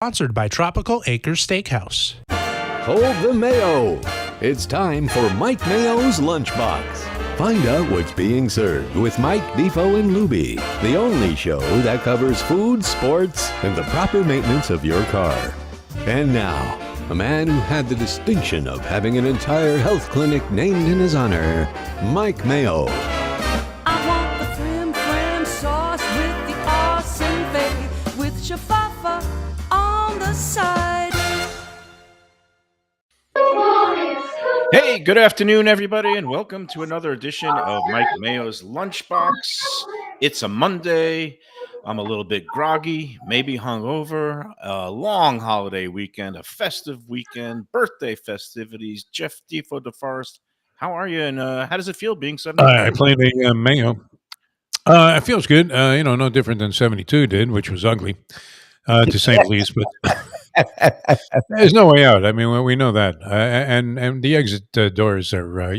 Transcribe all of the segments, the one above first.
Sponsored by Tropical Acres Steakhouse. Hold the Mayo. It's time for Mike Mayo's Lunchbox. Find out what's being served with Mike, Defo and Lubie, the only show that covers food, sports, and the proper maintenance of your car. And now, a man who had the distinction of having an entire health clinic named in his honor, Mike Mayo. I want the flim flam sauce with the awesome fave with shafafa on the side. Hey, good afternoon, everybody, and welcome to another edition of Mike Mayo's Lunchbox. It's a Monday. I'm a little bit groggy, maybe hungover. A long holiday weekend, a festive weekend, birthday festivities. Jeff Defo DeForest, how are you, and how does it feel being 72? I played the Mayo. It feels good. No different than 72 did, which was ugly, to say the least. But there's no way out. I mean, we know that, and the exit doors are,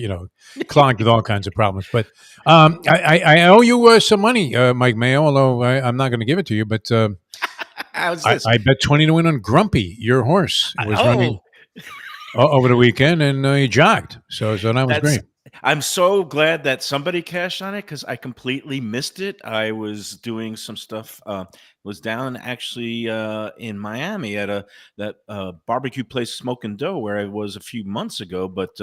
clogged with all kinds of problems. But I owe you some money, Mike Mayo. Although I'm not going to give it to you, but I bet 20 to win on Grumpy, your horse. It was running over the weekend, and he jogged. So that was great. I'm so glad that somebody cashed on it because I completely missed it. I was doing some stuff. Was down actually in Miami at that barbecue place, Smoke and Dough, where I was a few months ago. But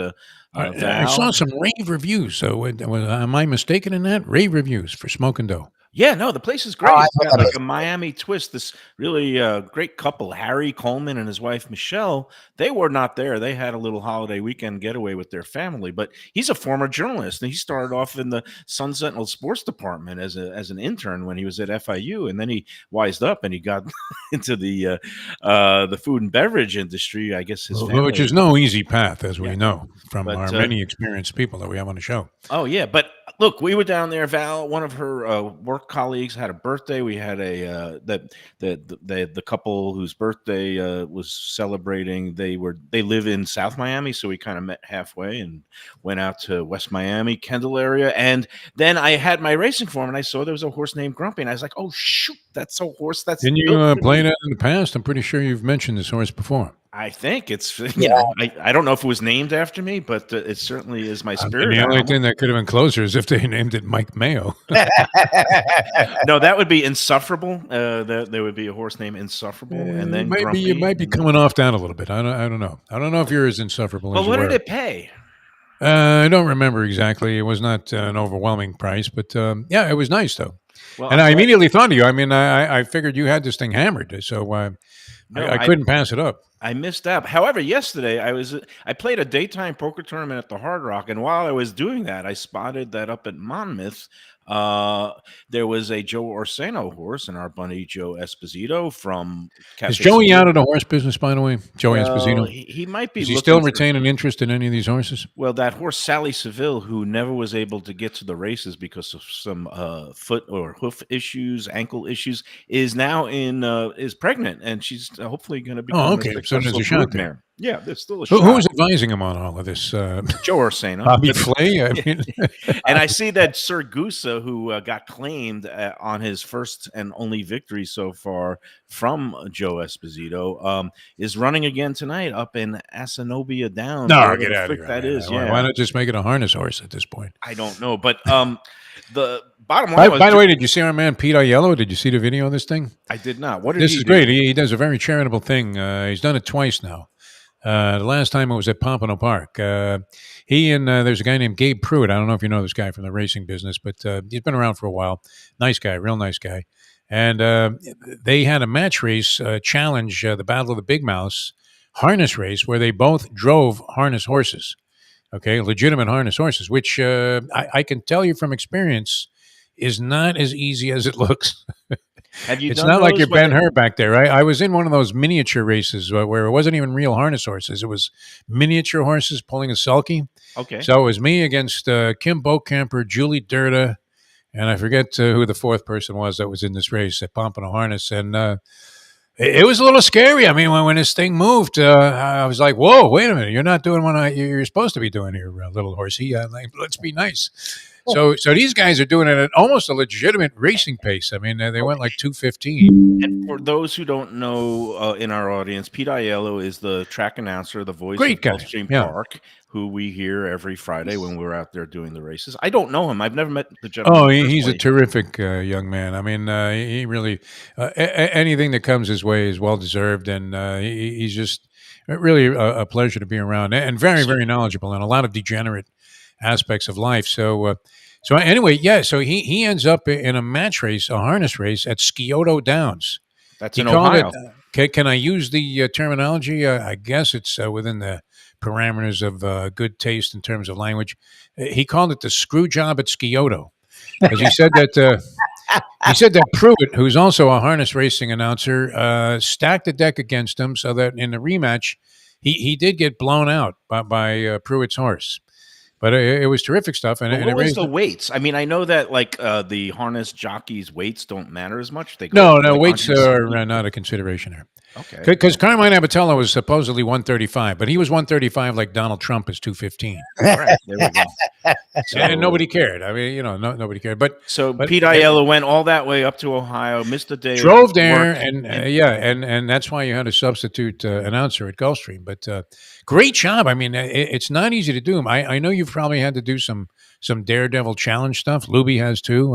I saw some rave reviews. So am I mistaken in that? Rave reviews for Smoke and Dough. Yeah, no, the place is great. It's got like a Miami twist. This really great couple, Harry Coleman and his wife, Michelle, they were not there. They had a little holiday weekend getaway with their family. But he's a former journalist, and he started off in the Sun Sentinel sports department as an intern when he was at FIU. And then he wised up and he got into the food and beverage industry, I guess. His family. Which is no easy path, as we know from our many experienced people that we have on the show. Oh, yeah. But look, we were down there. Val, one of her work colleagues, had a birthday. We had the couple whose birthday was celebrating. They live in South Miami, so we kind of met halfway and went out to West Miami, Kendall area. And then I had my racing form, and I saw there was a horse named Grumpy, and I was like, "Oh shoot, that's a horse!" Didn't you play that in the past? I'm pretty sure you've mentioned this horse before. I think it's, I don't know if it was named after me, but it certainly is my spirit. The only thing that could have been closer is if they named it Mike Mayo. No, that would be Insufferable. There would be a horse named Insufferable, and then you might be coming off down a little bit. I don't know. I don't know if you're as insufferable. Well, as what you did it pay? I don't remember exactly. It was not an overwhelming price, but it was nice though. Well, and I immediately thought of you. I mean, I figured you had this thing hammered, so I couldn't pass it up. I missed out. However, yesterday I played a daytime poker tournament at the Hard Rock, and while I was doing that, I spotted that up at Monmouth there was a Joe Orseno horse, and our buddy Joe Esposito from Cafe Is Joey out of the horse business, by the way? Joey Esposito? He might be. Does he still retain an interest in any of these horses? Well, that horse, Sally Seville, who never was able to get to the races because of some foot or hoof issues, ankle issues, is now is pregnant, and she's hopefully going to be. Oh, okay. So there's a shot there. Yeah, there's still a shot. Who's advising him on all of this? Joe Orseno. Bobby Flay? I mean. And I see that Sir Gusa, who got claimed on his first and only victory so far from Joe Esposito, is running again tonight up in Asanobia Downs. No, get out of here. That is, yeah. Why not just make it a harness horse at this point? I don't know, but the bottom line was... By the way, did you see our man Pete Aiello? Did you see the video of this thing? I did not. What did this he is do? Great. He does a very charitable thing. He's done it twice now. The last time it was at Pompano Park. He and there's a guy named Gabe Pruitt. I don't know if you know this guy from the racing business, but he's been around for a while. Nice guy, real nice guy. And they had a match race challenge, the Battle of the Big Mouse harness race, where they both drove harness horses. Okay, legitimate harness horses, which I can tell you from experience is not as easy as it looks. It's not like you're Ben Hur back there, right? I was in one of those miniature races where it wasn't even real harness horses. It was miniature horses pulling a sulky. Okay. So it was me against Kim Bokamper, Julie Durda, and I forget who the fourth person was that was in this race at Pompano Harness. And it was a little scary. I mean, when this thing moved, I was like, whoa, wait a minute. You're not doing what you're supposed to be doing here, little horsey. Let's be nice. So these guys are doing it at almost a legitimate racing pace. I mean, they went like 2:15. And for those who don't know in our audience, Pete Aiello is the track announcer, the voice Great of guy. Gulfstream Yeah. Park, who we hear every Friday when we're out there doing the races. I don't know him. I've never met the gentleman. Oh, he's a personally. terrific young man. I mean, he really anything that comes his way is well deserved, and he's just really a pleasure to be around, and very, very knowledgeable in a lot of degenerate aspects of life. So anyway, yeah. So he ends up in a match race, a harness race at Scioto Downs. That's He in called Ohio. Can I use the terminology? I guess it's within the parameters of good taste in terms of language. He called it the screw job at Scioto, because he said that Pruitt, who's also a harness racing announcer, stacked the deck against him, so that in the rematch, he did get blown out by Pruitt's horse. But it was terrific stuff, and But it what was raised the weights? I mean, I know that like the harness jockeys' weights don't matter as much. They no, go like weights 160. are not a consideration here. Okay. Because Carmine Abatello was supposedly 135, but he was 135 like Donald Trump is 215. All right, there we go. And nobody cared. I mean, nobody cared. But Pete Aiello went all that way up to Ohio, missed a day, drove of there, work, and that's why you had a substitute announcer at Gulfstream. But great job. I mean, it's not easy to do. I know you've probably had to do some Daredevil challenge stuff. Lubie has too.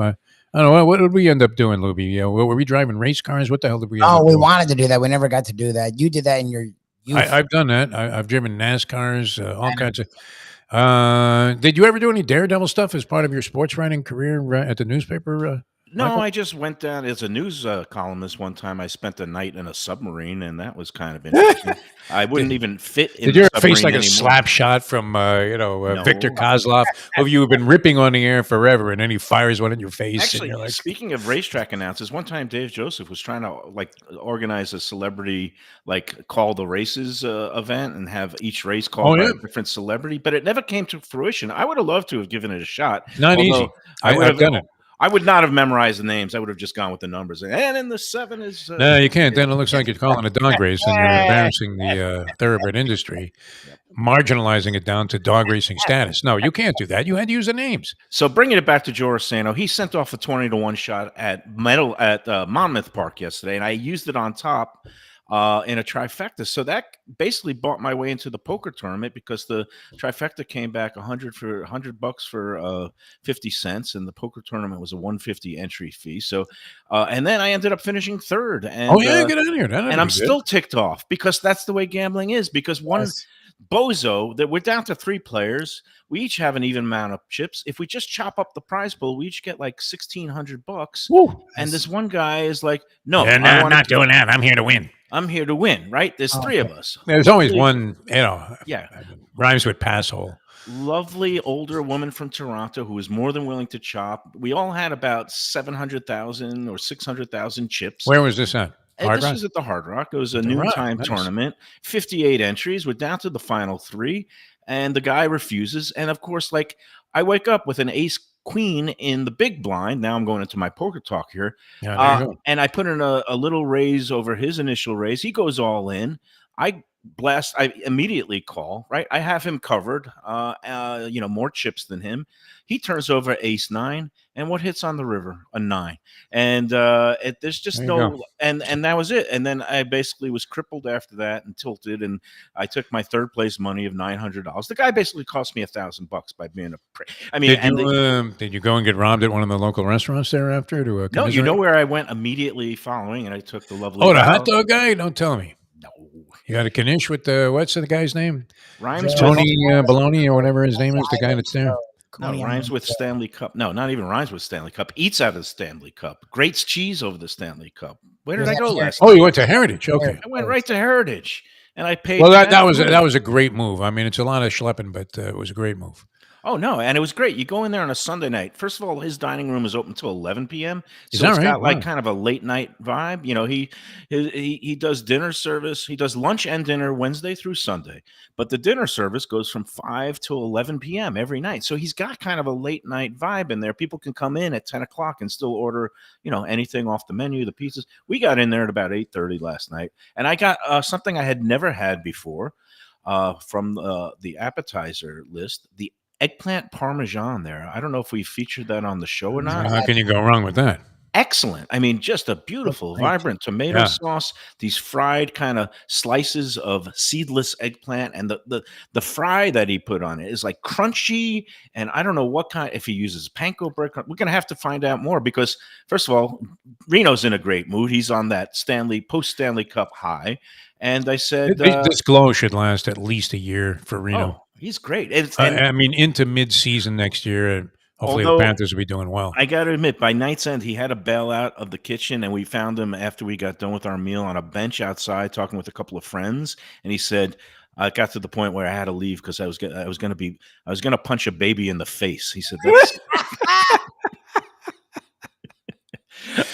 I don't know. What did we end up doing, Lubie? Were we driving race cars? What the hell did we end up we doing? wanted to do that. We never got to do that. You did that in your youth. I've done that. I've driven NASCARs, all kinds of. Did you ever do any Daredevil stuff as part of your sports writing career at the newspaper? No, Michael? I just went down as a news columnist one time. I spent a night in a submarine, and that was kind of interesting. I wouldn't even fit in Did the your submarine face like a anymore. slap shot from Victor No. Kozlov, who you've been ripping on the air forever, and then he fires one in your face? And Actually, you're like, speaking of racetrack announcers, one time Dave Joseph was trying to like organize a celebrity like call the races event and have each race called by a different celebrity, but it never came to fruition. I would have loved to have given it a shot. not easy. I've done it. I would not have memorized the names. I would have just gone with the numbers. And in the 7 is No, you can't. Then it looks like you're calling a dog race, and you're embarrassing the thoroughbred industry, marginalizing it down to dog racing status. No, you can't do that. You had to use the names. So bringing it back to Joe Rossano, he sent off a 20-1 shot at Monmouth Park yesterday, and I used it on top in a trifecta. So that basically bought my way into the poker tournament because the trifecta came back $100 for 50 cents, and the poker tournament was a 150 entry fee. So, and then I ended up finishing third. And, Get out of here. and I'm still ticked off because that's the way gambling is. Because one bozo that we're down to 3 players. We each have an even amount of chips. If we just chop up the prize pool, we each get like $1,600. And this one guy is like, no, I'm not doing that. I'm here to win. I'm here to win, right? There's 3 of us. There's always one, Yeah. rhymes with passhole. Lovely older woman from Toronto who was more than willing to chop. We all had about 700,000 or 600,000 chips. Where was this at? This was at the Hard Rock. It was a noontime tournament, 58 entries. We're down to the final 3, and the guy refuses. And of course, like I wake up with an ace queen in the big blind. Now I'm going into my poker talk here. Yeah, and I put in a little raise over his initial raise. He goes all in. I immediately call, right? I have him covered, more chips than him. He turns over ace 9, and what hits on the river? A 9. And there's just and that was it. And then I basically was crippled after that and tilted, and I took my third place money of $900. The guy basically cost me $1,000 by being a prick. I mean, did you go and get robbed at one of the local restaurants thereafter? No, you know where I went immediately following, and I took the lovely. Oh, the hot dog guy? Don't tell me. No. You got a Kanish with what's the guy's name? Rhymes Tony Baloney or whatever his name is, the guy that's there. No, rhymes with Stanley Cup. No, not even rhymes with Stanley Cup. Eats out of the Stanley Cup. Grates cheese over the Stanley Cup. Where did I go last night? Oh, you went to Heritage. Okay. I went right to Heritage, and I paid. Well, that was a great move. I mean, it's a lot of schlepping, but it was a great move. Oh, no, and it was great. You go in there on a Sunday night. First of all, his dining room is open till 11 p.m. So it's got like kind of a late night vibe. You know, he does dinner service. He does lunch and dinner Wednesday through Sunday. But the dinner service goes from 5 to 11 p.m. every night. So he's got kind of a late night vibe in there. People can come in at 10 o'clock and still order, anything off the menu, the pizzas. We got in there at about 8:30 last night. And I got something I had never had before from the appetizer list, the eggplant parmesan there. I don't know if we featured that on the show or not. How can you go wrong with that? Excellent. I mean, just a beautiful, great. vibrant tomato Yeah. sauce, these fried kind of slices of seedless eggplant, and the fry that he put on it is like crunchy. And I don't know what kind, if he uses panko bread. We're gonna have to find out more because first of all, Reno's in a great mood. He's on that post Stanley Cup high. And I said, This glow should last at least a year for Reno. oh, he's great. And I mean, into mid-season next year, and hopefully the Although- Panthers will be doing well. I got to admit, by night's end, he had to bail out of the kitchen, and we found him after we got done with our meal on a bench outside talking with a couple of friends. And he said, I got to the point where I had to leave because I was going to punch a baby in the face. He said, that's,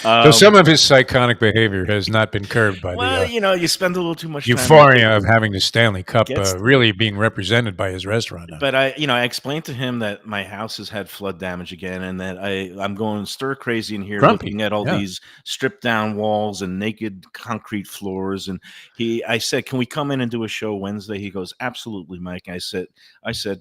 So some of his psychotic behavior has not been curbed by well, the you spend a little too much time. euphoria of having the Stanley Cup Gets- really being represented by his restaurant now. But I explained to him that my house has had flood damage again, and that I'm going stir crazy in here, Grumpy, looking at all yeah. these stripped down walls and naked concrete floors. And I said, "Can we come in and do a show Wednesday?" He goes, "Absolutely, Mike." I said,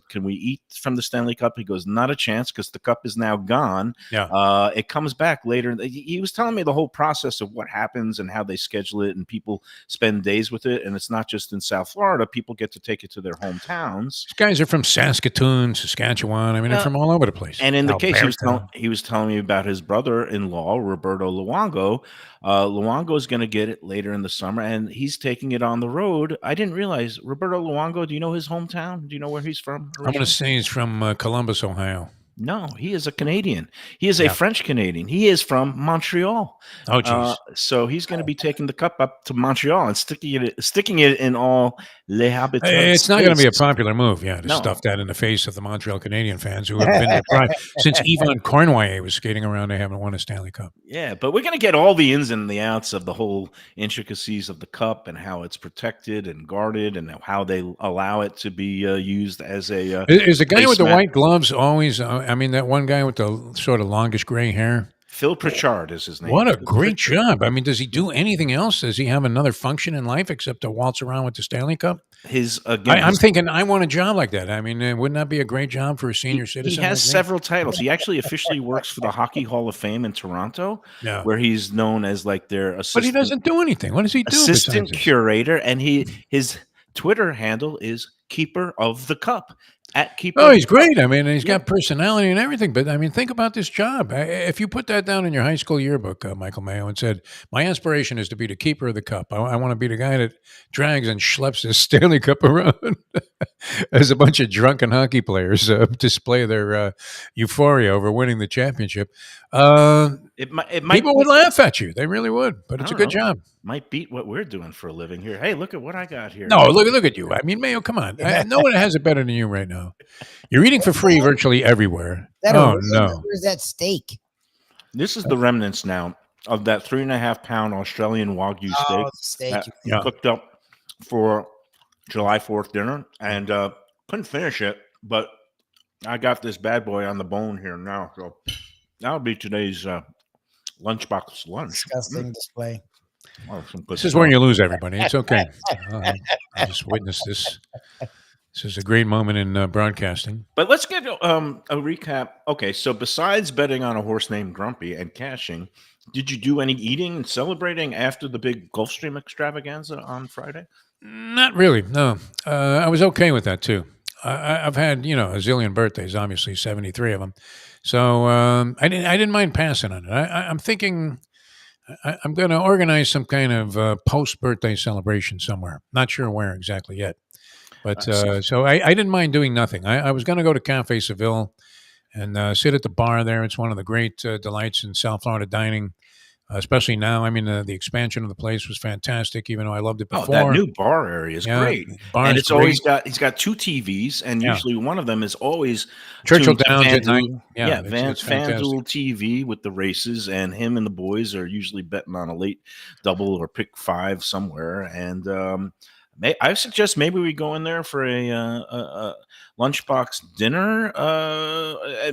"Can we eat from the Stanley Cup?" He goes, "Not a chance, because the cup is now gone. Yeah. It comes back later." He was telling me the whole process of what happens and how they schedule it, and people spend days with it, and it's not just in South Florida. People get to take it to their hometowns. These guys are from Saskatoon, Saskatchewan. I mean, they're from all over the place. And in the case, Alberta. he was telling me about his brother-in-law, Roberto Luongo. Luongo is going to get it later in the summer, and he's taking it on the road. I didn't realize Roberto Luongo. Do you know his hometown? Do you know where he's from? I'm going to say he's from Columbus, Ohio. No, he is a Canadian. He is a French Canadian. He is from Montreal. Oh, geez. So he's going to be taking the cup up to Montreal and sticking it in all Les Habitants. It's not going to be a faces. popular move, to No. stuff that in the face of the Montreal Canadian fans who have been deprived since Yvonne Cornway was skating around. They haven't won a Stanley Cup. Yeah, but we're going to get all the ins and the outs of the whole intricacies of the cup and how it's protected and guarded and how they allow it to be used as a. Is the guy with the placemat. white gloves always? I mean, that one guy with the sort of longish gray hair. Phil Pritchard is his name. What a great job! I mean, does he do anything else? Does he have another function in life except to waltz around with the Stanley Cup? I'm thinking, I want a job like that. I mean, wouldn't that be a great job for a senior He citizen? has like me? several titles. He actually officially works for the Hockey Hall of Fame in Toronto, Yeah. where he's known as like their But assistant. he doesn't do anything. What does he do? assistant besides this? curator, and his Twitter handle is Keeper of the Cup at Keeper. Oh, of he's the Cup. great. I mean, he's got personality and everything. But I mean, think about this job. If you put that down in your high school yearbook, Michael Mayo, and said, "My aspiration is to be the keeper of the cup. I want to be the guy that drags and schleps this Stanley Cup around as a bunch of drunken hockey players display their euphoria over winning the championship." It might People would laugh at you. They really would. But it's a I good don't know. job. Might beat what we're doing for a living here. Hey, look at what I got here. No, look at you. I mean, Mayo, come on. No one has it better than you right now. You're eating for free virtually everywhere. Where's that steak? This is the remnants now of that 3.5 pound Australian Wagyu steak. Oh, steak. that Yeah. cooked up for July 4th dinner, and couldn't finish it, but I got this bad boy on the bone here now. So that'll be today's lunchbox lunch. Disgusting display. Oh, some good This is stuff. where you lose everybody. It's okay. I just witnessed this. This is a great moment in broadcasting. But let's get a recap. Okay, so besides betting on a horse named Grumpy and cashing, did you do any eating and celebrating after the big Gulfstream extravaganza on Friday? Not really. No, I was okay with that too. I've had a zillion birthdays, obviously 73 of them. So I didn't mind passing on it. I'm thinking I'm going to organize some kind of post-birthday celebration somewhere. Not sure where exactly yet. But so I didn't mind doing nothing. I was going to go to Cafe Seville and sit at the bar there. It's one of the great delights in South Florida dining, especially now. I mean, the expansion of the place was fantastic, even though I loved it before. Oh, that new bar area is great. And it's always he's got 2 TVs, and usually one of them is always Churchill tuned to Downs at night. FanDuel. Yeah, It's it's fantastic. FanDuel TV with the races, and him and the boys are usually betting on a late double or pick 5 somewhere. And I suggest maybe we go in there for a lunchbox dinner.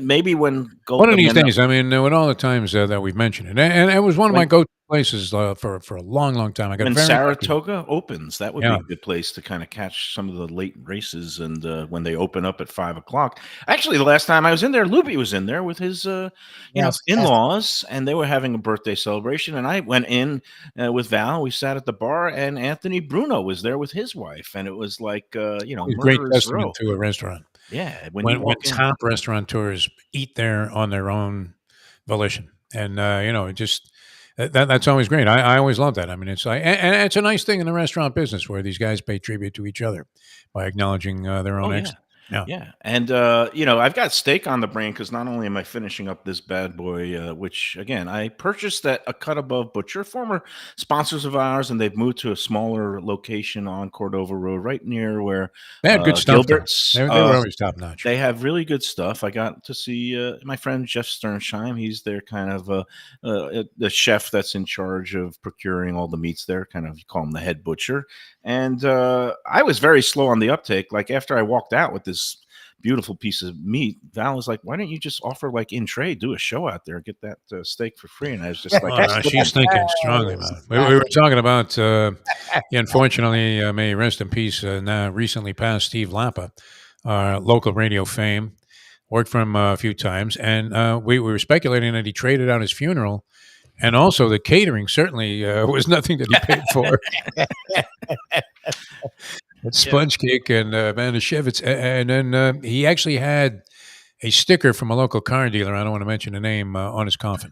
Maybe when One of these days, I mean, with all the times that we've mentioned it, and it was one of my go-to places for a long, long time. I got When very lucky. Saratoga opens, that would be Yeah. a good place to kind of catch some of the late races. And when they open up at 5 o'clock, actually, the last time I was in there, Lubie was in there with his, Yes, in-laws, and they were having a birthday celebration. And I went in with Val. We sat at the bar, and Anthony Bruno was there with his wife, and it was like, It's a great murderer's testament row. to a restaurant. Yeah, when When you walk in, top restaurateurs eat there on their own volition, and it just that's always great. I always love that. I mean, it's like, and it's a nice thing in the restaurant business where these guys pay tribute to each other by acknowledging their own oh yeah. excellence. Yeah. Yeah, and I've got steak on the brain because not only am I finishing up this bad boy, which again I purchased at a Cut Above Butcher, former sponsors of ours, and they've moved to a smaller location on Cordova Road, right near where They had good stuff. Gilbert's. They were always top notch. They have really good stuff. I got to see my friend Jeff Sternsheim. He's their kind of the chef that's in charge of procuring all the meats there. Kind of, you call him the head butcher. And I was very slow on the uptake. Like after I walked out with this beautiful piece of meat, Val was like, "Why don't you just offer like in trade, do a show out there, get that steak for free?" And I was just like, Oh, no, she's thinking strongly about it. We were talking about, unfortunately, may he rest in peace, now recently passed Steve Lappa, local radio fame, worked for him a few times, and we were speculating that he traded out his funeral, and also the catering certainly was nothing that he paid for. It's sponge cake and Manischewitz, and then he actually had a sticker from a local car dealer. I don't want to mention the name on his coffin,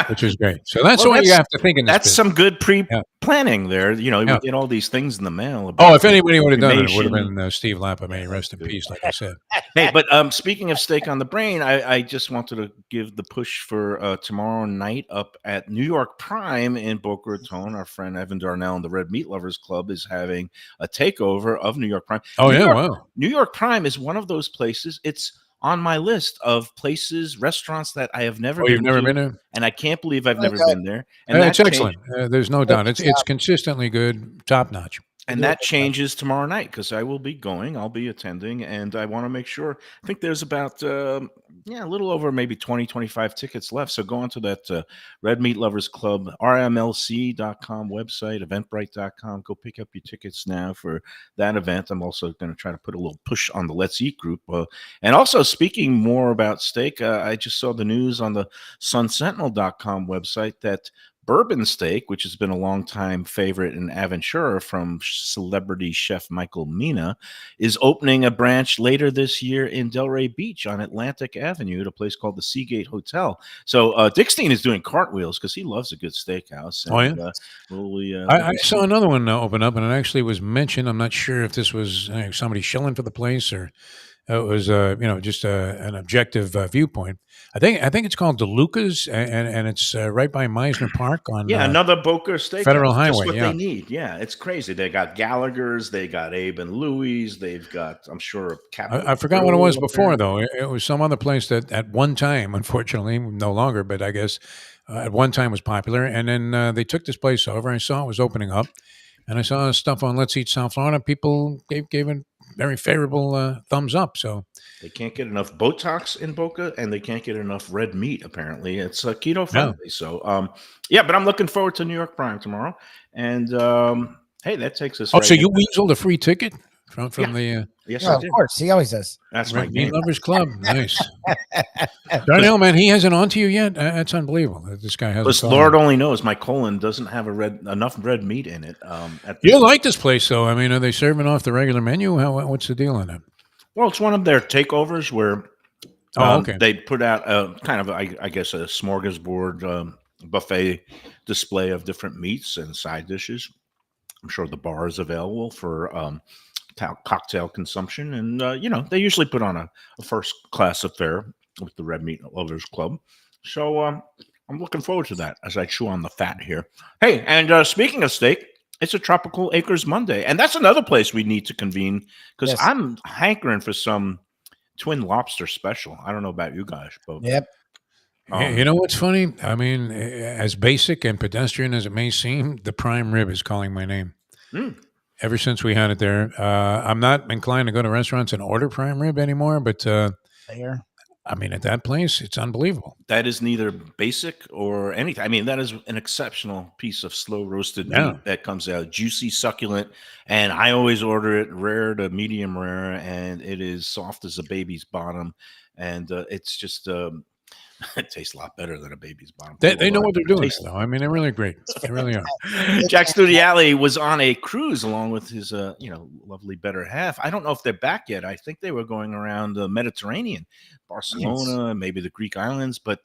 which was great. So that's Well, what you have to think in this that's business. some good pre-planning there. We get all these things in the mail. Oh, About if anybody would have done it, it would have cremation. been Steve Lappa. May he rest in peace, like I said. Hey, but speaking of steak on the brain, I just wanted to give the push for tomorrow night up at New York Prime in Boca Raton. Our friend Evan Darnell and the Red Meat Lovers Club is having a takeover of New York Prime. Oh, yeah, York, wow. New York Prime is one of those places. It's on my list of places, restaurants that I have never Oh, been you've never to, been there? and I can't believe I've never Okay. been there. And It's that excellent. There's no doubt. It's consistently good, top notch. And that changes tomorrow night because I will be going. I'll be attending, and I want to make sure. I think there's about, a little over maybe 20, 25 tickets left. So go on to that Red Meat Lovers Club, rmlc.com website, eventbrite.com. Go pick up your tickets now for that event. I'm also going to try to put a little push on the Let's Eat group. And also, speaking more about steak, I just saw the news on the sunsentinel.com website that Bourbon Steak, which has been a long-time favorite in Aventura from celebrity chef Michael Mina, is opening a branch later this year in Delray Beach on Atlantic Avenue at a place called the Seagate Hotel. So Dick Steen is doing cartwheels because he loves a good steakhouse. And, I saw another one open up, and it actually was mentioned. I'm not sure if this was somebody shilling for the place or it was just an objective viewpoint. I think it's called DeLuca's, and it's right by Meisner Park on another Boca Steakhouse. Federal Highway. Just what they need. Yeah, it's crazy. They got Gallagher's, they got Abe and Louie's, they've got, I'm sure, I forgot what it was before, though. It was some other place that at one time, unfortunately, no longer, but I guess at one time was popular. And then they took this place over. I saw it was opening up, and I saw stuff on Let's Eat South Florida. People gave it very favorable thumbs up. So they can't get enough Botox in Boca, and they can't get enough red meat. Apparently, it's keto friendly. Yeah. So, but I'm looking forward to New York Prime tomorrow. And hey, that takes us. Oh, so you weaseled a free ticket from the? Yes, of course, he always does. That's my Meat Lovers Club. Nice. Darnell, man, he hasn't on to you yet. That's unbelievable. This guy has. Lord only knows my colon doesn't have enough red meat in it. You like this place, though? I mean, are they serving off the regular menu? What's the deal on that? Well, it's one of their takeovers where they put out kind of, I guess, a smorgasbord buffet display of different meats and side dishes. I'm sure the bar is available for cocktail consumption, and they usually put on a first class affair with the Red Meat Lovers Club. So I'm looking forward to that as I chew on the fat here. Hey, and speaking of steak, it's a Tropical Acres Monday, and that's another place we need to convene because I'm hankering for some twin lobster special. I don't know about you guys, but yep. You know what's funny? I mean, as basic and pedestrian as it may seem, the prime rib is calling my name. Ever since we had it there, I'm not inclined to go to restaurants and order prime rib anymore, but I mean, at that place, it's unbelievable. That is neither basic or anything. I mean, that is an exceptional piece of slow roasted Yeah. meat that comes out juicy, succulent, and I always order it rare to medium rare, and it is soft as a baby's bottom, and it's just it tastes a lot better than a baby's bottom. They know what they're doing, Tastes- though. I mean, they're really great. They really are. Jack Studiali was on a cruise along with his, lovely better half. I don't know if they're back yet. I think they were going around the Mediterranean, Barcelona, maybe the Greek islands. But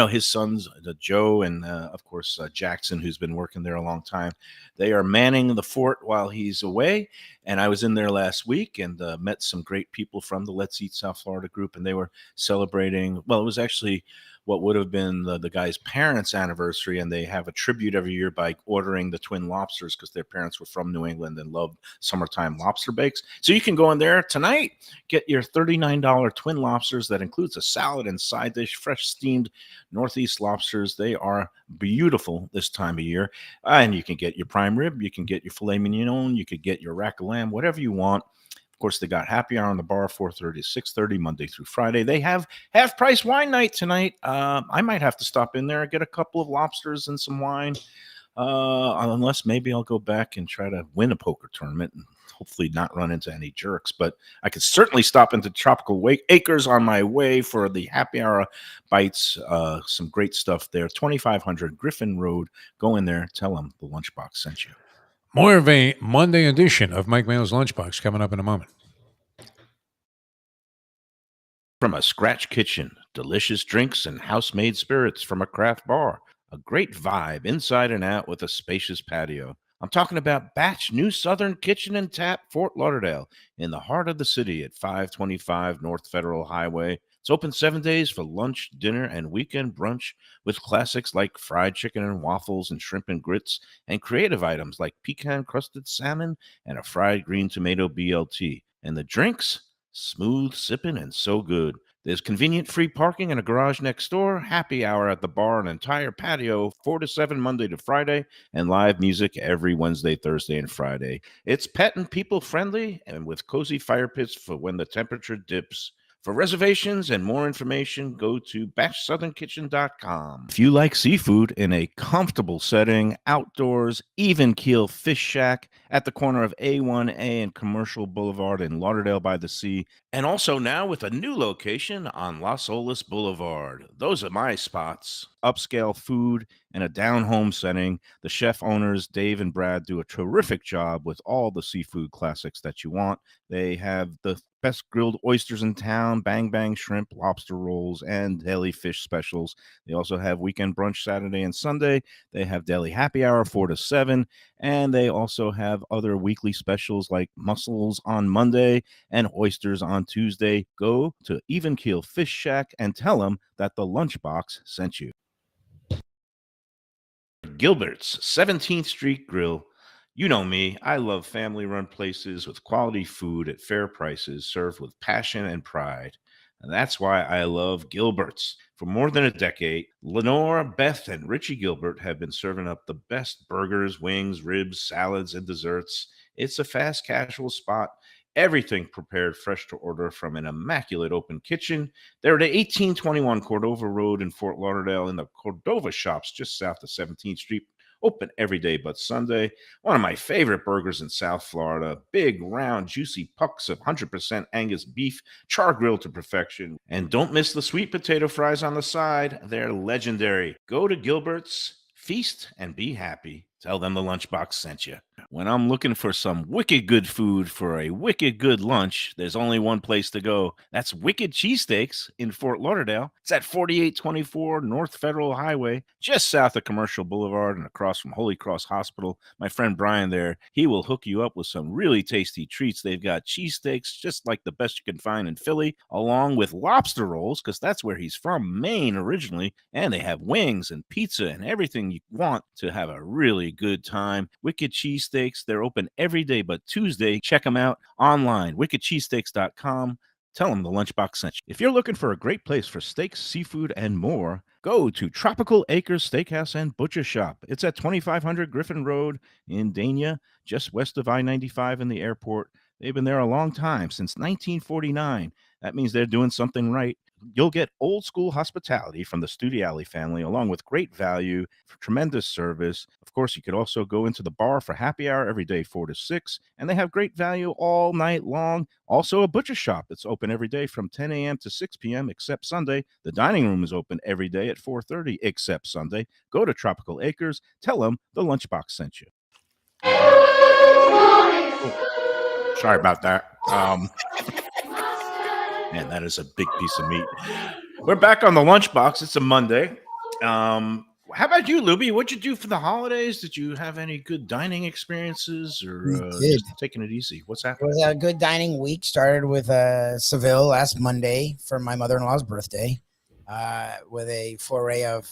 his sons, Joe and of course Jackson, who's been working there a long time. They are manning the fort while he's away. And I was in there last week and met some great people from the Let's Eat South Florida group, and they were celebrating. Well, it was actually what would have been the guy's parents' anniversary, and they have a tribute every year by ordering the twin lobsters because their parents were from New England and loved summertime lobster bakes. So you can go in there tonight, get your $39 twin lobsters. That includes a salad and side dish, fresh steamed Northeast lobsters. They are beautiful this time of year. And you can get your prime rib, you can get your filet mignon, you could get your rack of lamb, whatever you want. Of course, they got happy hour on the bar, 4:30 to 6:30, Monday through Friday. They have half-price wine night tonight. I might have to stop in there and get a couple of lobsters and some wine, unless maybe I'll go back and try to win a poker tournament and hopefully not run into any jerks. But I could certainly stop into Tropical Acres on my way for the happy hour bites. Some great stuff there. 2500 Griffin Road. Go in there. Tell them the Lunchbox sent you. More of a Monday edition of Mike Mayo's Lunchbox coming up in a moment. From a scratch kitchen, delicious drinks and house-made spirits from a craft bar. A great vibe inside and out with a spacious patio. I'm talking about Batch New Southern Kitchen and Tap, Fort Lauderdale, in the heart of the city at 525 North Federal Highway. It's open 7 days for lunch, dinner, and weekend brunch with classics like fried chicken and waffles and shrimp and grits, and creative items like pecan-crusted salmon and a fried green tomato BLT. And the drinks? Smooth sipping and so good. There's convenient free parking and a garage next door, happy hour at the bar, an entire patio, 4 to 7 Monday to Friday, and live music every Wednesday, Thursday, and Friday. It's pet and people friendly and with cozy fire pits for when the temperature dips. For reservations and more information, go to batchsouthernkitchen.com. If you like seafood in a comfortable setting, outdoors, even keel fish shack at the corner of A1A and Commercial Boulevard in Lauderdale by the Sea, and also now with a new location on Las Olas Boulevard. Those are my spots. Upscale food and a down-home setting. The chef owners, Dave and Brad, do a terrific job with all the seafood classics that you want. They have the best grilled oysters in town, bang bang shrimp, lobster rolls, and daily fish specials. They also have weekend brunch Saturday and Sunday. They have daily happy hour 4 to 7, and they also have other weekly specials like mussels on Monday and oysters on Tuesday. Go to Even Keel Fish Shack and tell them that the Lunchbox sent you. Gilbert's 17th Street Grill. You know me, I love family-run places with quality food at fair prices served with passion and pride. And that's why I love Gilbert's. For more than a decade, Lenore, Beth, and Richie Gilbert have been serving up the best burgers, wings, ribs, salads, and desserts. It's a fast casual spot. Everything prepared fresh to order from an immaculate open kitchen. They're at 1821 Cordova Road in Fort Lauderdale in the Cordova Shops just south of 17th Street. Open every day but Sunday. One of my favorite burgers in South Florida. Big, round, juicy pucks of 100% Angus beef, char grilled to perfection. And don't miss the sweet potato fries on the side. They're legendary. Go to Gilbert's, feast, and be happy. Tell them the Lunchbox sent you. When I'm looking for some wicked good food for a wicked good lunch, there's only one place to go. That's Wicked Cheesesteaks in Fort Lauderdale. It's at 4824 North Federal Highway, just south of Commercial Boulevard and across from Holy Cross Hospital. My friend Brian there, he will hook you up with some really tasty treats. They've got cheesesteaks just like the best you can find in Philly, along with lobster rolls, because that's where he's from, Maine originally. And they have wings and pizza and everything you want to have a really good time. Wicked Cheesesteaks, they're open every day but Tuesday. Check them out online, wickedcheesesteaks.com. Tell them the Lunchbox sent you. If you're looking for a great place for steaks, seafood, and more, go to Tropical Acres Steakhouse and Butcher Shop. It's at 2500 Griffin Road in Dania, just west of I-95 in the airport. They've been there a long time, since 1949. That means they're doing something right. You'll get old school hospitality from the Studiali family, along with great value, tremendous service. Of course, you could also go into the bar for happy hour every day, 4 to 6, and they have great value all night long. Also, a butcher shop that's open every day from 10 a.m. to 6 p.m. except Sunday. The dining room is open every day at 4:30 except Sunday. Go to Tropical Acres. Tell them the Lunchbox sent you. Sorry about that. Man, that is a big piece of meat. We're back on the Lunchbox. It's a Monday. How about you, Lubie? What'd you do for the holidays? Did you have any good dining experiences, or just taking it easy? What's It happening? was a good dining week. Started with Seville last Monday for my mother-in-law's birthday, with a foray of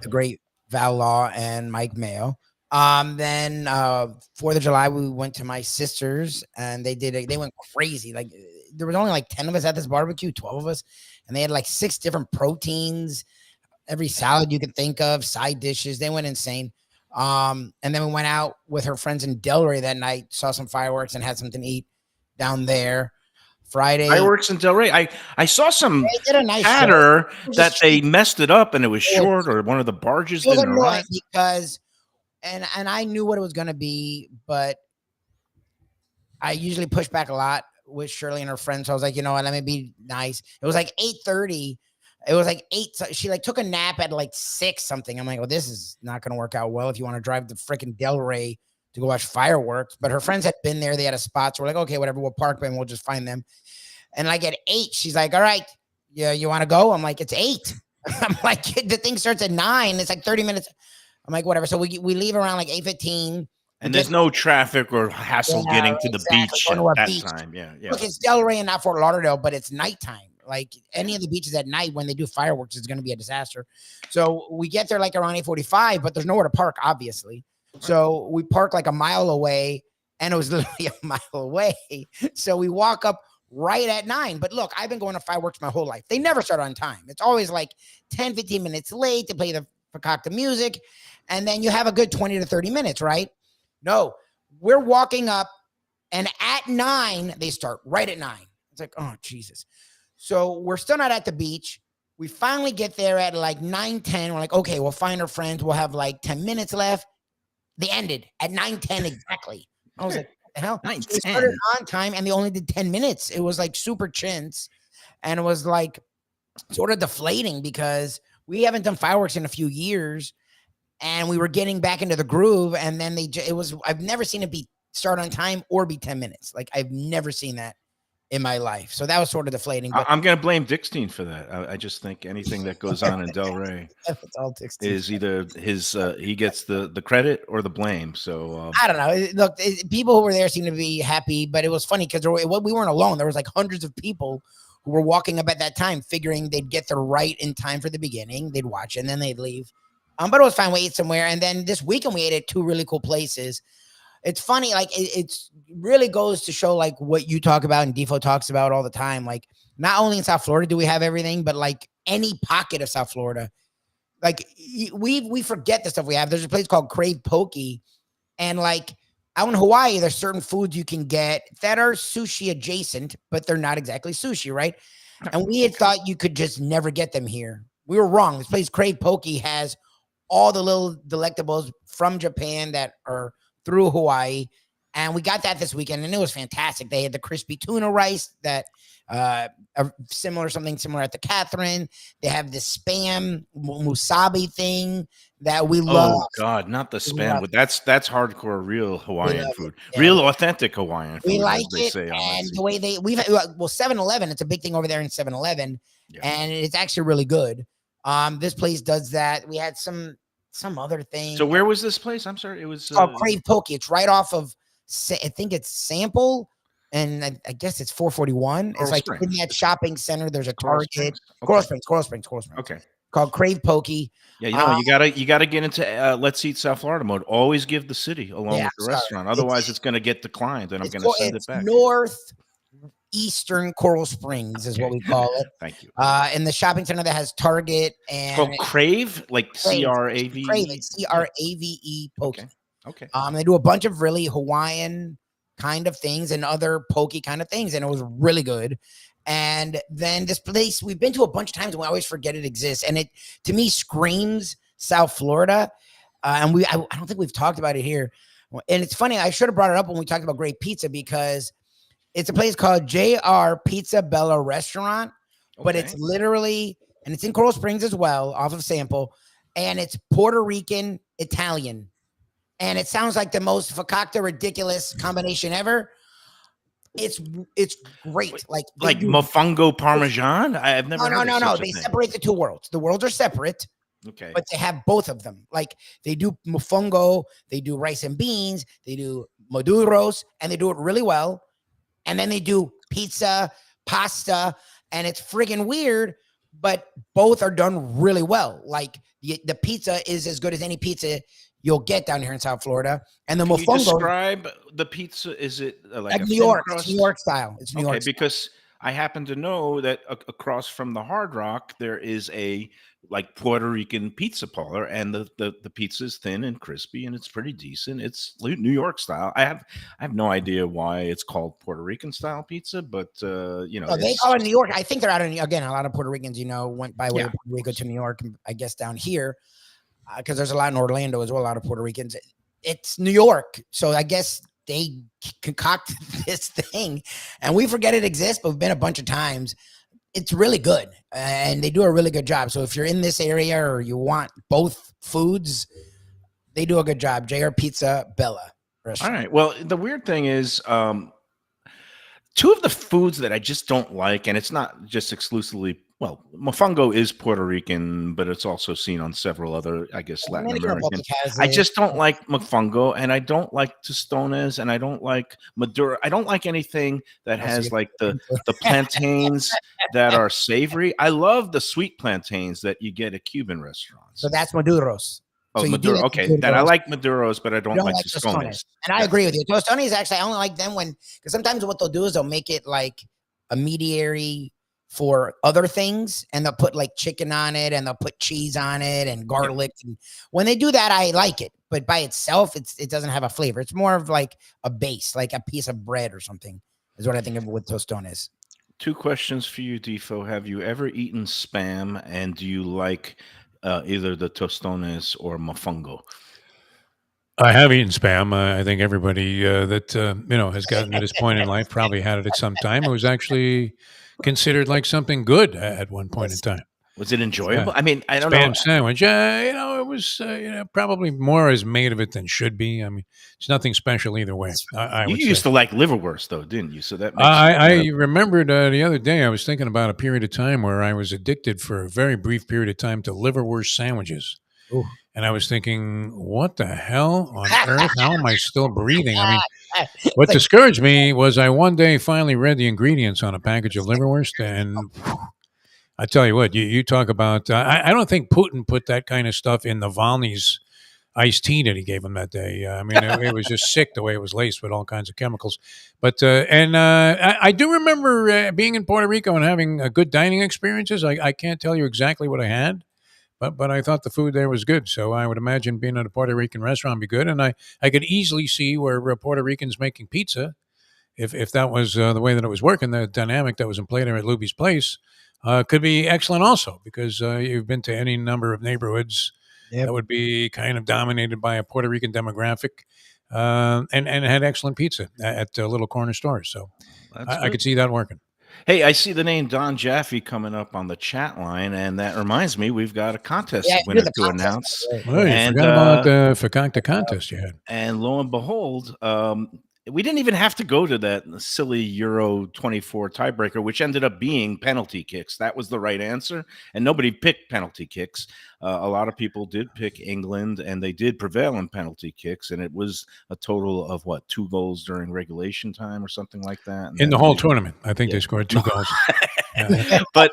the great Val Law and Mike Mayo. Then 4th of July, we went to my sister's, and they went crazy. Like, there was only like 10 of us at this barbecue, 12 of us, and they had like 6 different proteins, every salad you could think of, side dishes. They went insane. And then we went out with her friends in Delray that night, saw some fireworks, and had something to eat down there. Friday, Fireworks in Delray. I saw some they did a nice chatter that they messed it up and it was short, or one of the barges didn't arrive. Because, and I knew what it was going to be, but I usually push back a lot with Shirley and her friends. So I was like, you know what, let me be nice. It was like 8:30. It was like 8. She like took a nap at like 6 something. I'm like, well, this is not going to work out well if you want to drive to freaking Delray to go watch fireworks. But her friends had been there. They had a spot. So we're like, okay, whatever. We'll park and we'll just find them. And like at 8, she's like, all right, yeah, you want to go? I'm like, it's 8. I'm like, the thing starts at 9. It's like 30 minutes. I'm like, whatever. So we leave around like 8:15. And there's no traffic or hassle getting to the beach at that time. Yeah. Look, it's Delray and not Fort Lauderdale, but it's nighttime. Like any of the beaches at night when they do fireworks is going to be a disaster. So we get there like around 8:45, but there's nowhere to park, obviously. So we park like a mile away, and it was literally a mile away. So we walk up right at 9. But look, I've been going to fireworks my whole life. They never start on time. It's always like 10, 15 minutes late to play the concocted music. And then you have a good 20 to 30 minutes, right? No, we're walking up, and at 9, they start right at 9. It's like, oh, Jesus. So we're still not at the beach. We finally get there at like 9:10. We're like, okay, we'll find our friends. We'll have like 10 minutes left. They ended at 9:10 exactly. I was like, what the hell? They started on time, and they only did 10 minutes. It was like super chintz, and it was like sort of deflating because we haven't done fireworks in a few years, and we were getting back into the groove. And then I've never seen it start on time or be 10 minutes. Like, I've never seen that in my life. So that was sort of deflating. But I'm going to blame Dickstein for that. I just think anything that goes on in Delray is either he gets the credit or the blame. So I don't know. Look, people who were there seemed to be happy, but it was funny because we weren't alone. There was like hundreds of people who were walking up at that time, figuring they'd get there right in time for the beginning. They'd watch, and then they'd leave. But it was fine. We ate somewhere. And then this weekend we ate at 2 really cool places. It's funny, like it's really goes to show like what you talk about and Defo talks about all the time. Like, not only in South Florida do we have everything, but like any pocket of South Florida, like we forget the stuff we have. There's a place called Crave Pokey, and like out in Hawaii, there's certain foods you can get that are sushi adjacent, but they're not exactly sushi, right? And we had thought you could just never get them here. We were wrong. This place, Crave Pokey, has all the little delectables from Japan that are through Hawaii, and we got that this weekend, and it was fantastic. They had the crispy tuna rice that something similar at the Catherine. They have this spam musabi thing that we love. Oh God, not the spam. That's hardcore, real Hawaiian food, real authentic Hawaiian food. We like it, and the way we've 7-Eleven. It's a big thing over there in 7-Eleven, and it's actually really good. This place does that. We had some other thing. So where was this place? I'm sorry. It was called Crave Pokey. It's right off of, I think it's Sample, and I guess it's 441. It's like in that shopping center. There's a Target. Coral Springs. Okay. Called Crave Pokey. Yeah, you gotta get into Let's Eat South Florida mode. Always give the city along with the restaurant. Otherwise, it's gonna get declined, and I'm gonna send it back. Northeastern Coral Springs is what we call it. Thank you. In the shopping center that has Target and it's called Crave, like CRAVE. Crave, CRAVE Pokey. Okay. They do a bunch of really Hawaiian kind of things and other pokey kind of things, and it was really good. And then this place we've been to a bunch of times, and we always forget it exists, and it to me screams South Florida. And I don't think we've talked about it here. And it's funny, I should have brought it up when we talked about great pizza, because it's a place called JR Pizza Bella Restaurant, but it's literally, and it's in Coral Springs as well, off of Sample, and it's Puerto Rican Italian. And it sounds like the most fakakta ridiculous combination ever. It's great. Like mofongo parmesan? I've never No. They separate the two worlds. The worlds are separate. Okay. But they have both of them. Like they do mofongo, they do rice and beans, they do maduros, and they do it really well. And then they do pizza, pasta, and it's friggin' weird, but both are done really well. Like the pizza is as good as any pizza you'll get down here in South Florida. And the mofongo. You describe the pizza, is it like New York? It's New York style. It's New York style. Because I happen to know that across from the Hard Rock, there is a like Puerto Rican pizza parlor, and the pizza is thin and crispy, and it's pretty decent. It's New York style. I have no idea why it's called Puerto Rican style pizza, but they call it New York. I think they're out of again. A lot of Puerto Ricans, went by way of Puerto Rico to New York. I guess down here, because there's a lot in Orlando as well. A lot of Puerto Ricans. It's New York, so I guess they concocted this thing, and we forget it exists. But we've been a bunch of times. It's really good, and they do a really good job. So if you're in this area or you want both foods, they do a good job. JR Pizza Bella Restaurant. All right. Well, the weird thing is, two of the foods that I just don't like, and it's not just exclusively, well, mofongo is Puerto Rican, but it's also seen on several other, I guess, Latin American. I just don't like mofongo, and I don't like tostones, and I don't like Maduro. I don't like anything that has like the plantains that are savory. I love the sweet plantains that you get at Cuban restaurants. So that's Maduros. Oh, so Maduro. Okay, then I like Maduros, but I don't like tostones. And I agree with you. Tostones, actually, I only like them because sometimes what they'll do is they'll make it like a mediary for other things, and they'll put like chicken on it, and they'll put cheese on it and garlic. And when they do that, I like it, but by itself, it doesn't have a flavor. It's more of like a base, like a piece of bread or something, is what I think of with tostones. Two questions for you, Defo. Have you ever eaten Spam, and do you like either the tostones or mofongo? I have eaten Spam. I think everybody that has gotten to this point in life probably had it at some time. It was actually considered like something good at one point in time. Was it enjoyable? I mean, I don't know. Spam sandwich. It was probably more is made of it than should be. I mean, it's nothing special either way. You used to like liverwurst, though, didn't you? So that makes I remembered the other day I was thinking about a period of time where I was addicted for a very brief period of time to liverwurst sandwiches. Ooh. And I was thinking, what the hell on earth? How am I still breathing? I mean, what discouraged me was I one day finally read the ingredients on a package of liverwurst, and I tell you what, you talk about, I don't think Putin put that kind of stuff in the Navalny's iced tea that he gave him that day. I mean, it was just sick the way it was laced with all kinds of chemicals. But, I do remember being in Puerto Rico and having good dining experiences. I can't tell you exactly what I had. But I thought the food there was good, so I would imagine being at a Puerto Rican restaurant would be good. And I could easily see where Puerto Ricans making pizza, if that was the way that it was working, the dynamic that was in play there at Lubie's place, could be excellent also, because you've been to any number of neighborhoods that would be kind of dominated by a Puerto Rican demographic, and had excellent pizza at little corner stores. So I could see that working. Hey, I see the name Don Jaffe coming up on the chat line, and that reminds me, we've got a contest winner to announce. Oh, you forgot about the fakakta contest you had. And lo and behold, we didn't even have to go to that silly Euro 24 tiebreaker, which ended up being penalty kicks. That was the right answer, and nobody picked penalty kicks. A lot of people did pick England, and they did prevail in penalty kicks, and it was a total of, 2 goals during regulation time or something like that. And in the whole tournament, I think they scored 2 goals. But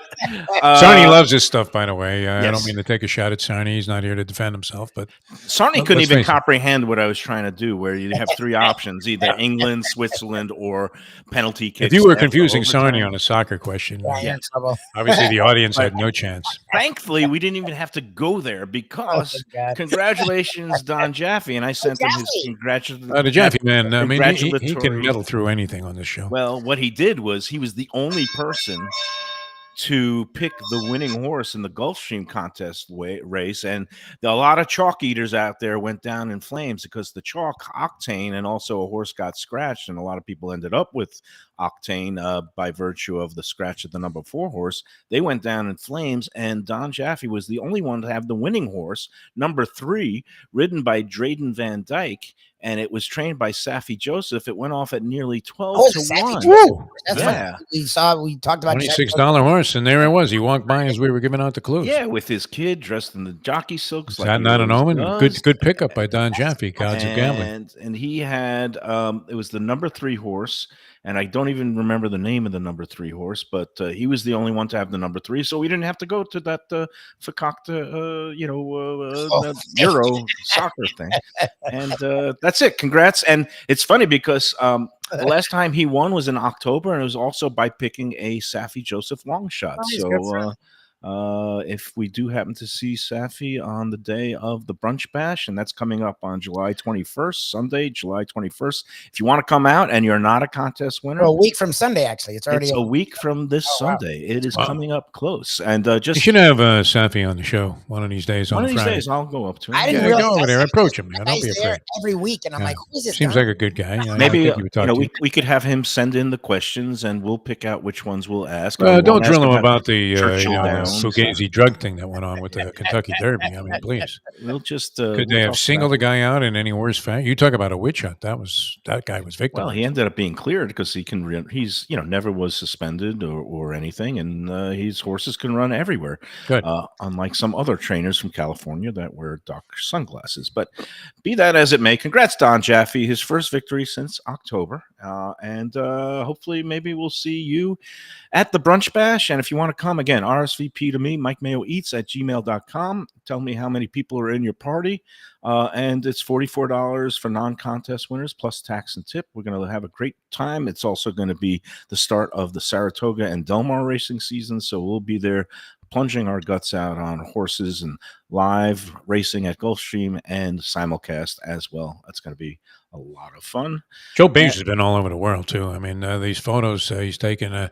Sarnie loves this stuff, by the way. I don't yes. mean to take a shot at Sarnie. He's not here to defend himself, but Sarnie couldn't let's even face it. comprehend what I was trying to do, where you have three options, either England, Switzerland, or penalty kicks. If you were after confusing overtime. Sarnie on a soccer question, Yeah, you're in trouble. obviously the audience But- had no chance. Thankfully, we didn't even have to go there because thank God. congratulations, Don Jaffe. And I sent him his Jaffe. congratulations. The Jaffe man, I mean, he can Congratulatory- meddle through anything on this show. Well, what he did was he was the only person to pick the winning horse in the Gulfstream contest race, and a lot of chalk eaters out there went down in flames because the chalk Octane and also a horse got scratched, and a lot of people ended up with Octane by virtue of the scratch of the number 4 horse. They went down in flames, and Don Jaffe was the only one to have the winning horse, number 3, ridden by Drayden Van Dyke, and it was trained by Safi Joseph. It went off at nearly 12 to Safi 1. Joseph. That's Yeah. funny. We talked about $26 horse, and there it was. He walked by as we were giving out the clues. Yeah, with his kid dressed in the jockey silks. Is that not an omen? Good pickup by Don Jaffe. Gods of gambling. And he had it was the number 3 horse, and I don't even remember the name of the number 3 horse, but he was the only one to have the number 3, so we didn't have to go to that fakakta, Euro soccer thing. And that's it. Congrats. And it's funny because the last time he won was in October, and it was also by picking a Safi Joseph long shot. So if we do happen to see Safi on the day of the brunch bash, and that's coming up on July 21st, Sunday, July 21st. If you want to come out and you're not a contest winner, a week from Sunday, actually. It's already a week from this Sunday. It is coming up close. And You just should have Safi on the show one of these days. one on of these Friday. days, I'll go up to him. I didn't Yeah, realize go over there, that's- approach him, man. that Don't guy's be there afraid. every week, and I'm Yeah. like, who is this? Seems guy? like a good guy. I Maybe think he would talk to you. we could have him send in the questions, and we'll pick out which ones we'll ask. Don't drill him about the Churchill Downs. Fugazi drug thing that went on with the Kentucky Derby. I mean, please. We'll just Could we'll they have talk singled about the guy out in any worse fashion? You talk about a witch hunt. That guy was victim. Well, he ended up being cleared because he's never was suspended or anything, and his horses can run everywhere. Good. Unlike some other trainers from California that wear dark sunglasses. But be that as it may, congrats Don Jaffe, his first victory since October, and hopefully maybe we'll see you at the brunch bash. And if you want to come again, RSVP to me, MikeMayoEats@gmail.com. Tell me how many people are in your party. And it's $44 for non-contest winners plus tax and tip. We're going to have a great time. It's also going to be the start of the Saratoga and Del Mar racing season. So we'll be there plunging our guts out on horses and live racing at Gulfstream and simulcast as well. That's going to be a lot of fun. Joe Beige has been all over the world, too. I mean, these photos he's taken,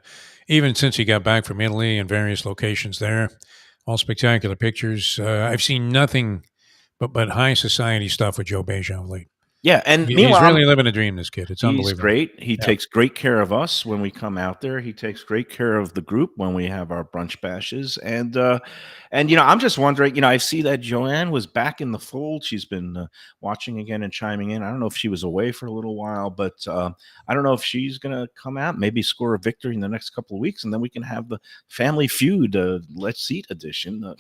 even since he got back from Italy and various locations there, all spectacular pictures. I've seen nothing but high society stuff with Joe Beige of late. Yeah, and He's meanwhile, really living a dream, this kid. It's he's unbelievable. great. He takes great care of us when we come out there. He takes great care of the group when we have our brunch bashes. And I'm just wondering, I see that Joanne was back in the fold. She's been watching again and chiming in. I don't know if she was away for a little while, but I don't know if she's going to come out, maybe score a victory in the next couple of weeks, and then we can have the Family Feud Let's Eat edition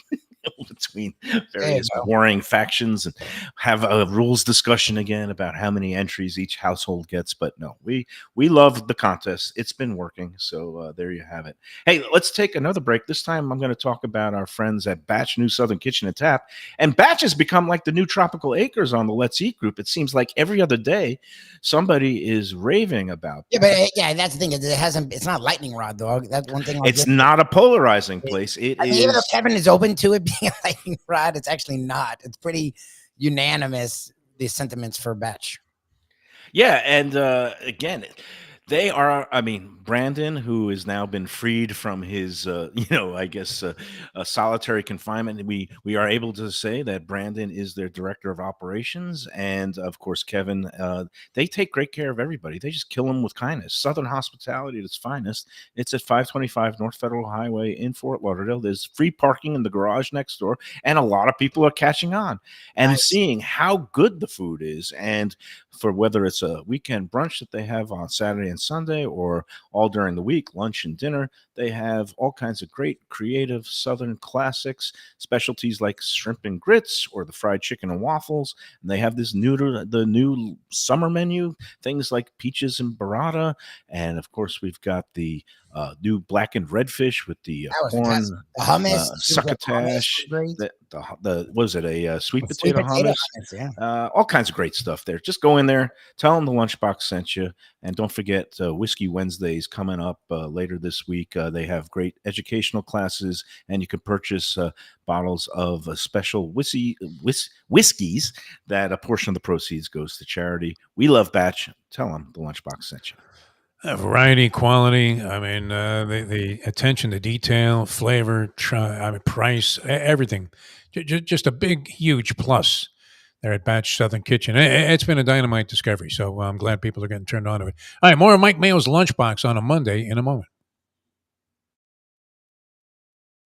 between various warring factions and have a rules discussion again about how many entries each household gets. But no, we love the contest. It's been working. So there you have it. Hey, let's take another break. This time I'm going to talk about our friends at Batch New Southern Kitchen and Tap. And Batch has become like the new Tropical Acres on the Let's Eat group. It seems like every other day somebody is raving about Yeah, but that's the thing. It's not lightning rod, dog. That's one thing. it's not a polarizing place. It is. Even though Kevin is open to it being a lightning rod, it's actually not. It's pretty unanimous, the sentiments for Batch. Yeah, and again, they are. I mean, Brandon, who has now been freed from his, solitary confinement. We are able to say that Brandon is their director of operations, and of course, Kevin. They take great care of everybody. They just kill them with kindness. Southern hospitality at its finest. It's at 525 North Federal Highway in Fort Lauderdale. There's free parking in the garage next door, and a lot of people are catching on and seeing how good the food is, and for whether it's a weekend brunch that they have on Saturday and Sunday or all during the week, lunch and dinner, they have all kinds of great creative Southern classics, specialties like shrimp and grits or the fried chicken and waffles. And they have the new summer menu, things like peaches and burrata. And of course, we've got the new blackened redfish with the That was corn, fantastic. The hummus, succotash, was great. the was it a sweet The potato hummus? yeah. All kinds of great stuff there. Just go in there, tell them the Lunchbox sent you, and don't forget Whiskey Wednesdays coming up later this week. They have great educational classes, and you can purchase bottles of special whiskeys that a portion of the proceeds goes to charity. We love Batch. Tell them the Lunchbox sent you. Variety, quality. I mean, the attention to detail, flavor, price, everything. Just a big, huge plus there at Batch Southern Kitchen. It's been a dynamite discovery, so I'm glad people are getting turned on to it. All right, more of Mike Mayo's Lunchbox on a Monday in a moment.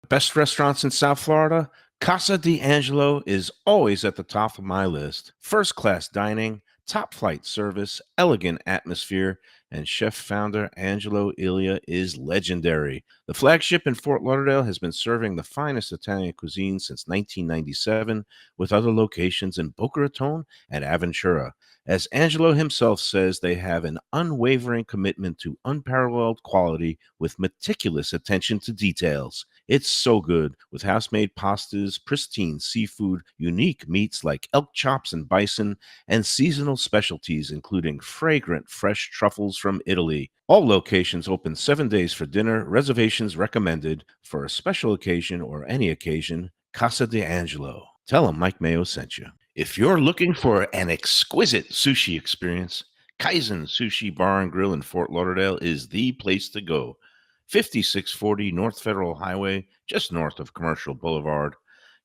Best restaurants in South Florida? Casa D'Angelo is always at the top of my list. First-class dining, top-flight service, elegant atmosphere, and chef-founder Angelo Ilia is legendary. The flagship in Fort Lauderdale has been serving the finest Italian cuisine since 1997, with other locations in Boca Raton and Aventura. As Angelo himself says, they have an unwavering commitment to unparalleled quality with meticulous attention to details. It's so good, with house-made pastas, pristine seafood, unique meats like elk chops and bison, and seasonal specialties including fragrant fresh truffles from Italy. All locations open 7 days for dinner. Reservations recommended for a special occasion or any occasion. Casa D'Angelo. Tell them Mike Mayo sent you. If you're looking for an exquisite sushi experience, Kaizen Sushi Bar and Grill in Fort Lauderdale is the place to go. 5640 North Federal Highway, just north of Commercial Boulevard.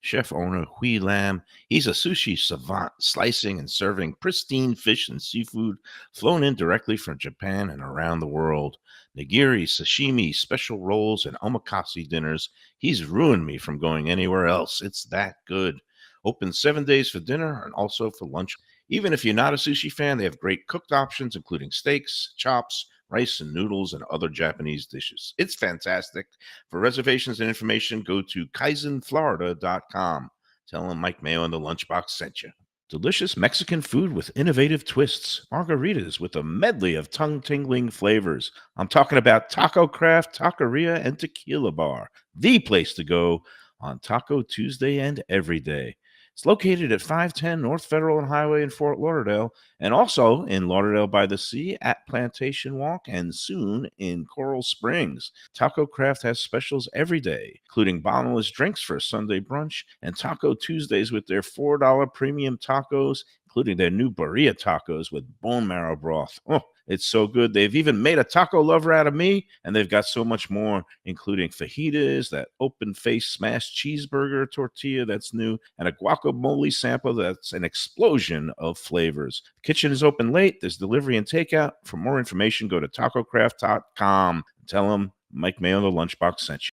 Chef owner Hui Lam, he's a sushi savant, slicing and serving pristine fish and seafood flown in directly from Japan and around the world. Nigiri, sashimi, special rolls, and omakase dinners. He's ruined me from going anywhere else. It's that good. Open 7 days for dinner and also for lunch. Even if you're not a sushi fan, they have great cooked options, including steaks, chops, rice and noodles, and other Japanese dishes. It's fantastic. For reservations and information, go to kaizenflorida.com. Tell them Mike Mayo and the Lunchbox sent you. Delicious Mexican food with innovative twists. Margaritas with a medley of tongue-tingling flavors. I'm talking about Taco Craft, Taqueria, and Tequila Bar. The place to go on Taco Tuesday and every day. It's located at 510 North Federal and Highway in Fort Lauderdale, and also in Lauderdale by the Sea at Plantation Walk, and soon in Coral Springs. Taco Craft has specials every day, including bottomless drinks for a Sunday brunch, and Taco Tuesdays with their $4 premium tacos, including their new burrito tacos with bone marrow broth. Oh, it's so good. They've even made a taco lover out of me, and they've got so much more, including fajitas, that open-faced smashed cheeseburger tortilla that's new, and a guacamole sample that's an explosion of flavors. The kitchen is open late. There's delivery and takeout. For more information, go to tacocraft.com. Tell them Mike Mayo the Lunchbox sent you.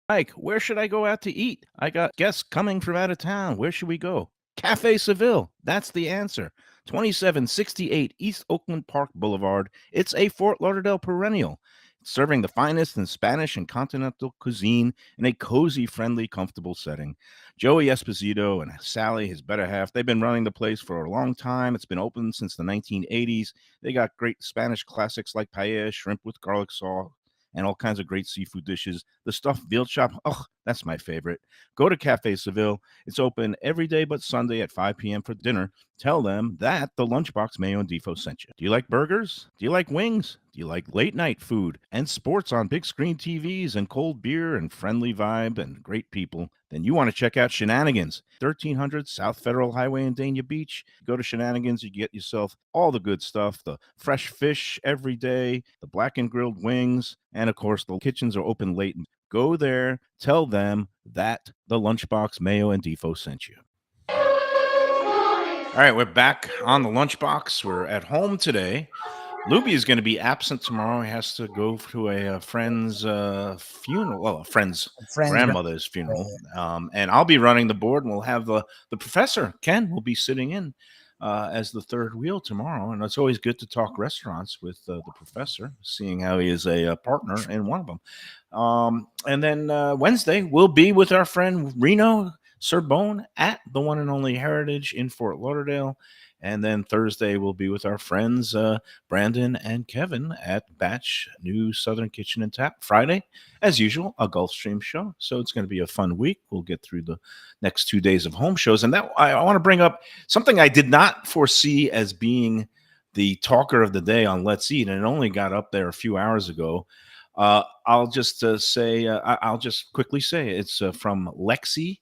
Mike, where should I go out to eat? I got guests coming from out of town. Where should we go? Cafe Seville. That's the answer. 2768 East Oakland Park Boulevard. It's a Fort Lauderdale perennial, serving the finest in Spanish and continental cuisine in a cozy, friendly, comfortable setting. Joey Esposito and Sally, his better half, they've been running the place for a long time. It's been open since the 1980s. They got great Spanish classics like paella, shrimp with garlic sauce, and all kinds of great seafood dishes. The stuffed veal chop, oh, that's my favorite. Go to Cafe Seville. It's open every day but Sunday at 5 p.m. for dinner. Tell them that the Lunchbox Mayo and Defo sent you. Do you like burgers? Do you like wings? Do you like late night food and sports on big screen TVs and cold beer and friendly vibe and great people? Then you want to check out Shenanigans, 1300 South Federal Highway in Dania Beach. Go to Shenanigans, you get yourself all the good stuff, the fresh fish every day, the black and grilled wings, and of course the kitchens are open late. Go there, tell them that the Lunchbox Mayo and Defo sent you. All right, we're back on the Lunchbox. We're at home today. Lubie is going to be absent tomorrow. He has to go to a friend's funeral, well, a friend's grandmother's funeral. And I'll be running the board, and we'll have the professor, Ken, will be sitting in as the third wheel tomorrow. And it's always good to talk restaurants with the professor, seeing how he is a partner in one of them. And then Wednesday, we'll be with our friend Reno Sir Bone at the one and only Heritage in Fort Lauderdale. And then Thursday we'll be with our friends Brandon and Kevin at Batch New Southern Kitchen and Tap. Friday, as usual, a Gulfstream show. So it's going to be a fun week. We'll get through the next 2 days of home shows. And that I want to bring up something I did not foresee as being the talker of the day on Let's Eat, and it only got up there a few hours ago. I'll just I'll just quickly say it's from Lexi.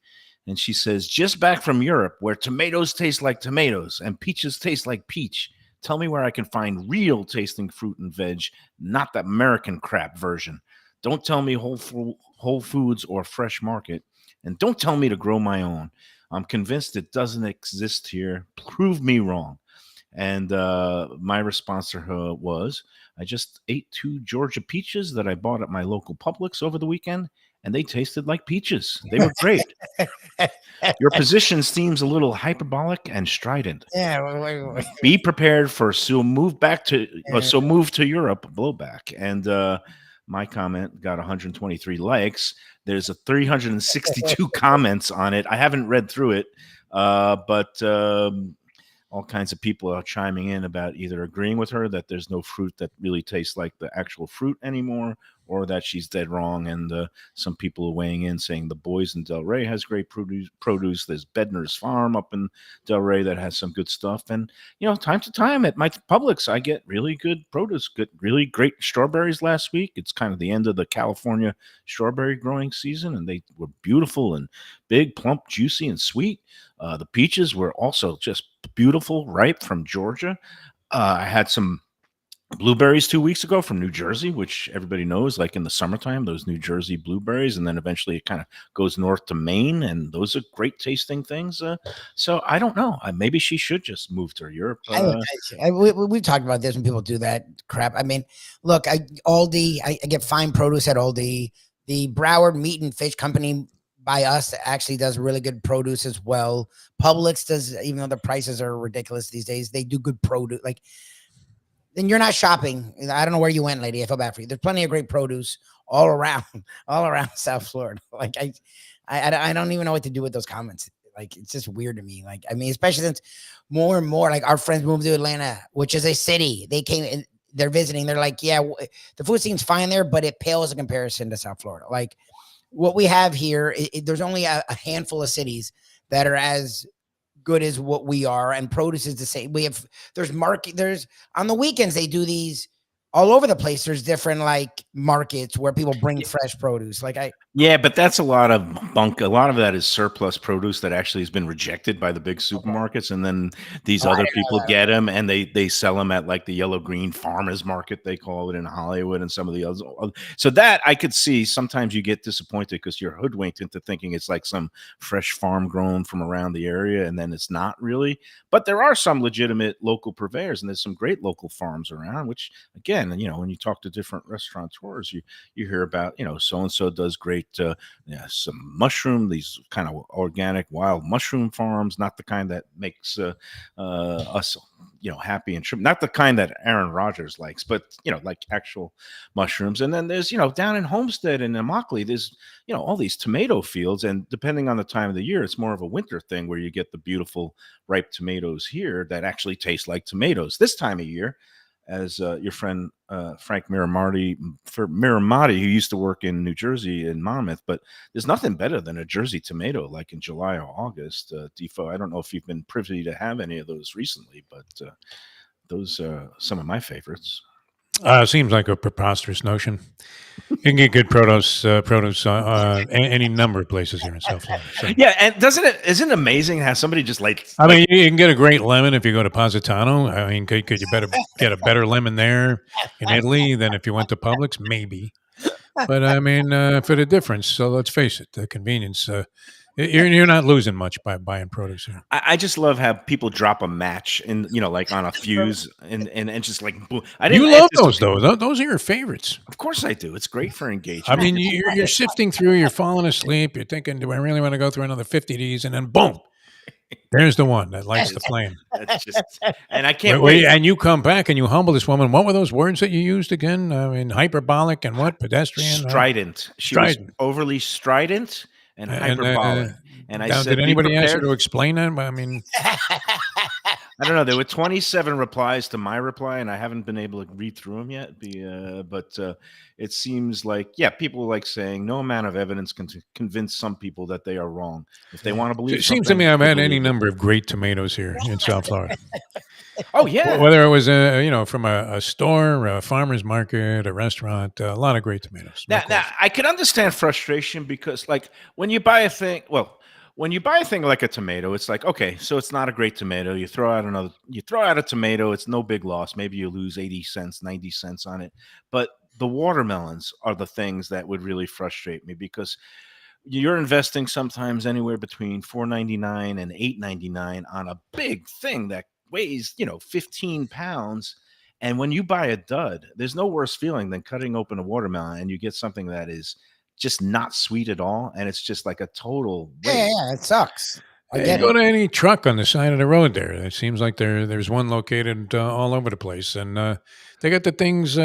And she says, just back from Europe, where tomatoes taste like tomatoes and peaches taste like peach. Tell me where I can find real tasting fruit and veg, not the American crap version. Don't tell me Whole Foods or Fresh Market. And don't tell me to grow my own. I'm convinced it doesn't exist here. Prove me wrong. And my response to her was, I just ate 2 Georgia peaches that I bought at my local Publix over the weekend, and they tasted like peaches. They were great. Your position seems a little hyperbolic and strident. Yeah. Wait. Be prepared for move to Europe blowback. And my comment got 123 likes. There's 362 comments on it. I haven't read through it, but all kinds of people are chiming in about either agreeing with her that there's no fruit that really tastes like the actual fruit anymore, or that she's dead wrong. And some people are weighing in saying the Boys in Delray has great produce. There's Bedner's Farm up in Delray that has some good stuff. And, time to time at my Publix, I get really good produce, really great strawberries last week. It's kind of the end of the California strawberry growing season, and they were beautiful and big, plump, juicy, and sweet. The peaches were also just beautiful, ripe from Georgia. I had some blueberries 2 weeks ago from New Jersey, which everybody knows, like in the summertime, those New Jersey blueberries, and then eventually it kind of goes north to Maine, and those are great tasting things. So I don't know. Maybe she should just move to Europe. We've talked about this when people do that crap. I mean, look, Aldi, I get fine produce at Aldi. The Broward Meat and Fish Company by us actually does really good produce as well. Publix does, even though the prices are ridiculous these days, they do good produce. Like, then you're not shopping. I don't know where you went, lady. I feel bad for you. There's plenty of great produce all around South Florida. Like I don't even know what to do with those comments. Like, it's just weird to me. Like, I mean, especially since more and more, like, our friends moved to Atlanta, which is a city. They came and they're visiting. They're like, yeah, the food seems fine there, but it pales in comparison to South Florida. Like, what we have here, there's only a handful of cities that are as good as what we are, and produce is the same. There's on the weekends they do these all over the place. There's different like markets where people bring fresh produce. Yeah, but that's a lot of bunk. A lot of that is surplus produce that actually has been rejected by the big supermarkets, and then these other people get them and they sell them at like the Yellow Green Farmers Market, they call it, in Hollywood, and some of the others. So that I could see sometimes you get disappointed because you're hoodwinked into thinking it's like some fresh farm grown from around the area, and then it's not really. But there are some legitimate local purveyors, and there's some great local farms around, which again, when you talk to different restaurateurs, you hear about, so-and-so does great, some mushroom, these kind of organic wild mushroom farms, not the kind that makes us, happy and shrimp, not the kind that Aaron Rodgers likes, but, like actual mushrooms. And then there's, down in Homestead and Immokalee, there's, all these tomato fields. And depending on the time of the year, it's more of a winter thing where you get the beautiful ripe tomatoes here that actually taste like tomatoes. This time of year, as your friend Frank Miramati, who used to work in New Jersey in Monmouth, but there's nothing better than a Jersey tomato, like in July or August. Defo, I don't know if you've been privy to have any of those recently, but those are some of my favorites. Seems like a preposterous notion. You can get good produce any number of places here in South Florida. So. Yeah, and isn't it amazing how somebody just you can get a great lemon if you go to Positano. I mean, could you get a better lemon there in Italy than if you went to Publix? Maybe. But I mean, for the difference, so let's face it, the convenience. You're not losing much by buying produce here. I just love how people drop a match and like on a fuse and just like boom. You love those though. Those are your favorites. Of course I do. It's great for engagement. I mean, you're sifting through. You're falling asleep. You're thinking, do I really want to go through another 50 of these? And then boom, there's the one that lights the flame. And I can't wait. And you come back and you humble this woman. What were those words that you used again? I mean, hyperbolic and what? Pedestrian? Strident. She was overly strident. And hyperbolic. And I Now, said, did "Be anybody ask you prepared." to explain that? I mean, I don't know. There were 27 replies to my reply, and I haven't been able to read through them yet. But it seems like, yeah, people like saying no amount of evidence can convince some people that they are wrong. If they want to believe it seems to something, me I've they had any believe it. number of great tomatoes here in South Florida. Oh yeah. Whether it was from a store, a farmer's market, a restaurant, a lot of great tomatoes. No Now, question. I can understand frustration because, like, when you buy a thing, when you buy a thing like a tomato, it's like, okay, so it's not a great tomato. You throw out a tomato, it's no big loss. Maybe you lose 80 cents, 90 cents on it. But the watermelons are the things that would really frustrate me because you're investing sometimes anywhere between $4.99 and $8.99 on a big thing that weighs 15 pounds. And when you buy a dud, there's no worse feeling than cutting open a watermelon and you get something that is just not sweet at all, and it's just like a total waste. Yeah, it sucks. I Hey, get go it. to any truck on the side of the road there. It seems like there's one located all over the place. And they got the things,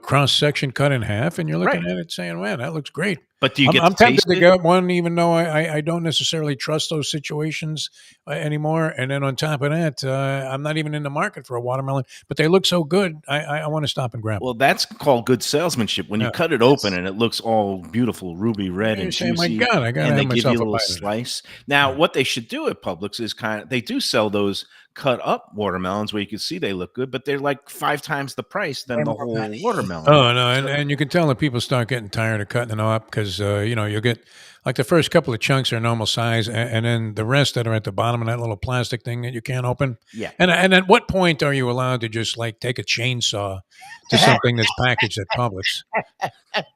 cross section cut in half, and you're looking Right. at it saying, man, that looks great. But do you get I'm to tempted taste to it? get one, even though I don't necessarily trust those situations anymore. And then on top of that, I'm not even in the market for a watermelon, but they look so good. I want to stop and grab them. Well, that's called good salesmanship. When you Yeah. cut it open and it looks all beautiful, ruby red You're and saying, my juicy, God, I got to and they have give you myself a a little bite of that. slice. Now, what they should do at Publix is they do sell those cut up watermelons where you can see they look good, but they're like 5 times the price than Way the more whole money. watermelon. Oh no, and you can tell that people start getting tired of cutting them up because you'll get like the first couple of chunks are normal size, and then the rest that are at the bottom of that little plastic thing that you can't open. Yeah. And at what point are you allowed to just like take a chainsaw to something that's packaged at Publix?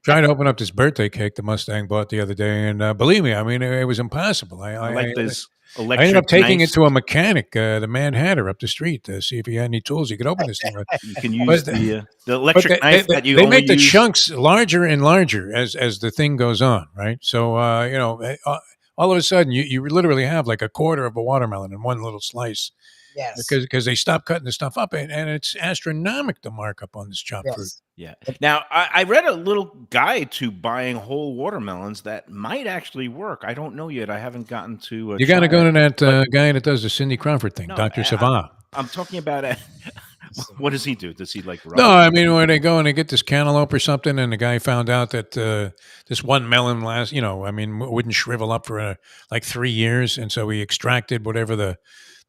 Trying to open up this birthday cake the Mustang bought the other day, and believe me, I mean it was impossible. I like this I ended up electric taking knife. it to a mechanic, the Mad Hatter up the street, to see if he had any tools he could open this thing with. You can use But the but electric knife that you they only make the use. chunks larger and larger as the thing goes on, right? So all of a sudden you literally have like a quarter of a watermelon in one little slice Yes. because they stop cutting the stuff up, and it's astronomical the markup on this chopped fruit. Yes. Yeah. Now, I read a little guide to buying whole watermelons that might actually work. I don't know yet. I haven't gotten to. You got to try go it. to that guy that does the Cindy Crawford thing, No, Dr. Savant. I'm talking about. What does he do? Does he like? No, I mean where they go and they get this cantaloupe or something, and the guy found out that this one melon wouldn't shrivel up for like 3 years, and so he extracted whatever the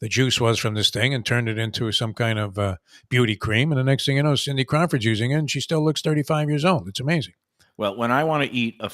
juice was from this thing and turned it into some kind of beauty cream. And the next thing you know, Cindy Crawford's using it, and she still looks 35 years old. It's amazing. Well, when I want to eat a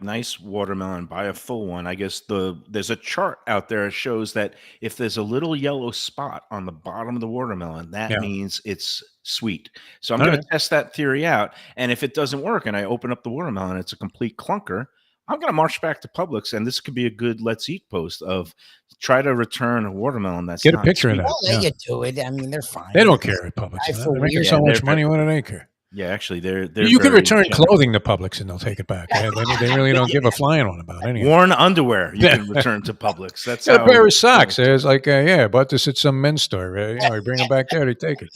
nice watermelon, buy a full one. I guess there's a chart out there that shows that if there's a little yellow spot on the bottom of the watermelon, that Yeah. means it's sweet. So I'm All going right. to test that theory out. And if it doesn't work, and I open up the watermelon, it's a complete clunker. I'm going to march back to Publix, and this could be a good let's eat post of try to return a watermelon that's Get a not picture of sweet. that. They'll let Yeah. you do it. I mean, they're fine. They don't care at Publix. I for They're making weird- so Yeah, much they're money. What do they care? Yeah, actually, they're You can very return generous. clothing to Publix and they'll take it back. They really don't give a flying one about it. Anyway. Worn underwear you can return to Publix. That's Got a how pair of socks. It's like, I bought this at some men's store. You bring them back there, they take it.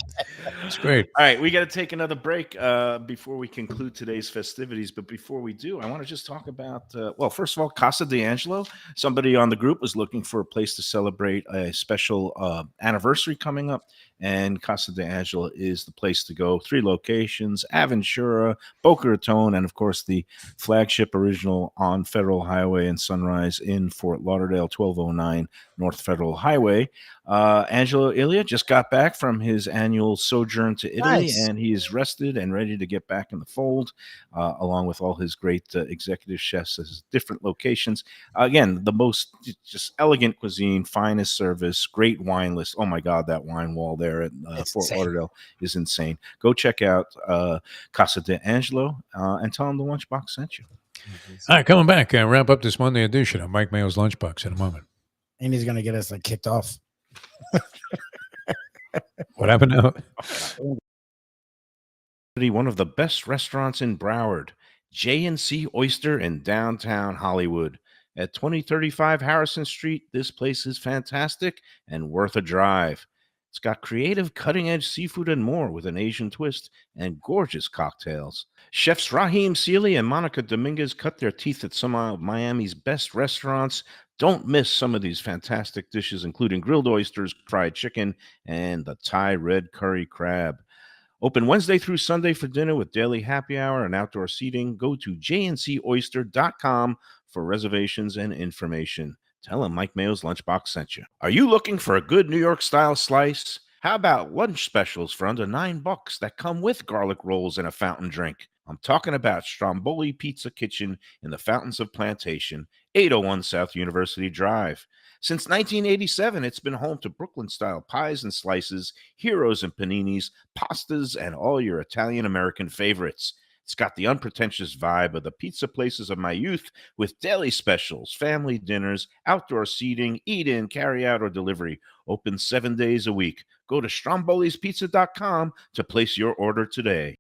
It's great. All right, we got to take another break before we conclude today's festivities. But before we do, I want to just talk about, first of all, Casa d'Angelo. Somebody on the group was looking for a place to celebrate a special anniversary coming up, and Casa d'Angelo is the place to go. 3 locations: Aventura, Boca Raton, and of course the flagship original on Federal Highway and Sunrise in Fort Lauderdale, 1209 North Federal Highway. Angelo Ilia just got back from his annual sojourn to Italy, Nice. and he is rested and ready to get back in the fold, along with all his great executive chefs at his different locations. Again, the most just elegant cuisine, finest service, great wine list. Oh my God, that wine wall there at Fort insane. Lauderdale is insane. Go check out Casa d'Angelo and tell him the Lunchbox sent you. All right, coming back. Wrap up this Monday edition of Mike Mayo's Lunchbox in a moment. And he's gonna get us like kicked off. What happened now? One of the best restaurants in Broward, J&C Oyster in downtown Hollywood. At 2035 Harrison Street, this place is fantastic and worth a drive. It's got creative, cutting-edge seafood and more with an Asian twist and gorgeous cocktails. Chefs Raheem Seeley and Monica Dominguez cut their teeth at some of Miami's best restaurants. Don't miss some of these fantastic dishes, including grilled oysters, fried chicken, and the Thai red curry crab. Open Wednesday through Sunday for dinner with daily happy hour and outdoor seating. Go to jncoyster.com for reservations and information. Tell them Mike Mayo's Lunchbox sent you. Are you looking for a good New York style slice? How about lunch specials for under $9 that come with garlic rolls and a fountain drink? I'm talking about Stromboli Pizza Kitchen in the Fountains of Plantation, 801 South University Drive. Since 1987, it's been home to Brooklyn-style pies and slices, heroes and paninis, pastas, and all your Italian-American favorites. It's got the unpretentious vibe of the pizza places of my youth with daily specials, family dinners, outdoor seating, eat-in, carry-out, or delivery. Open 7 days a week. Go to strombolispizza.com to place your order today.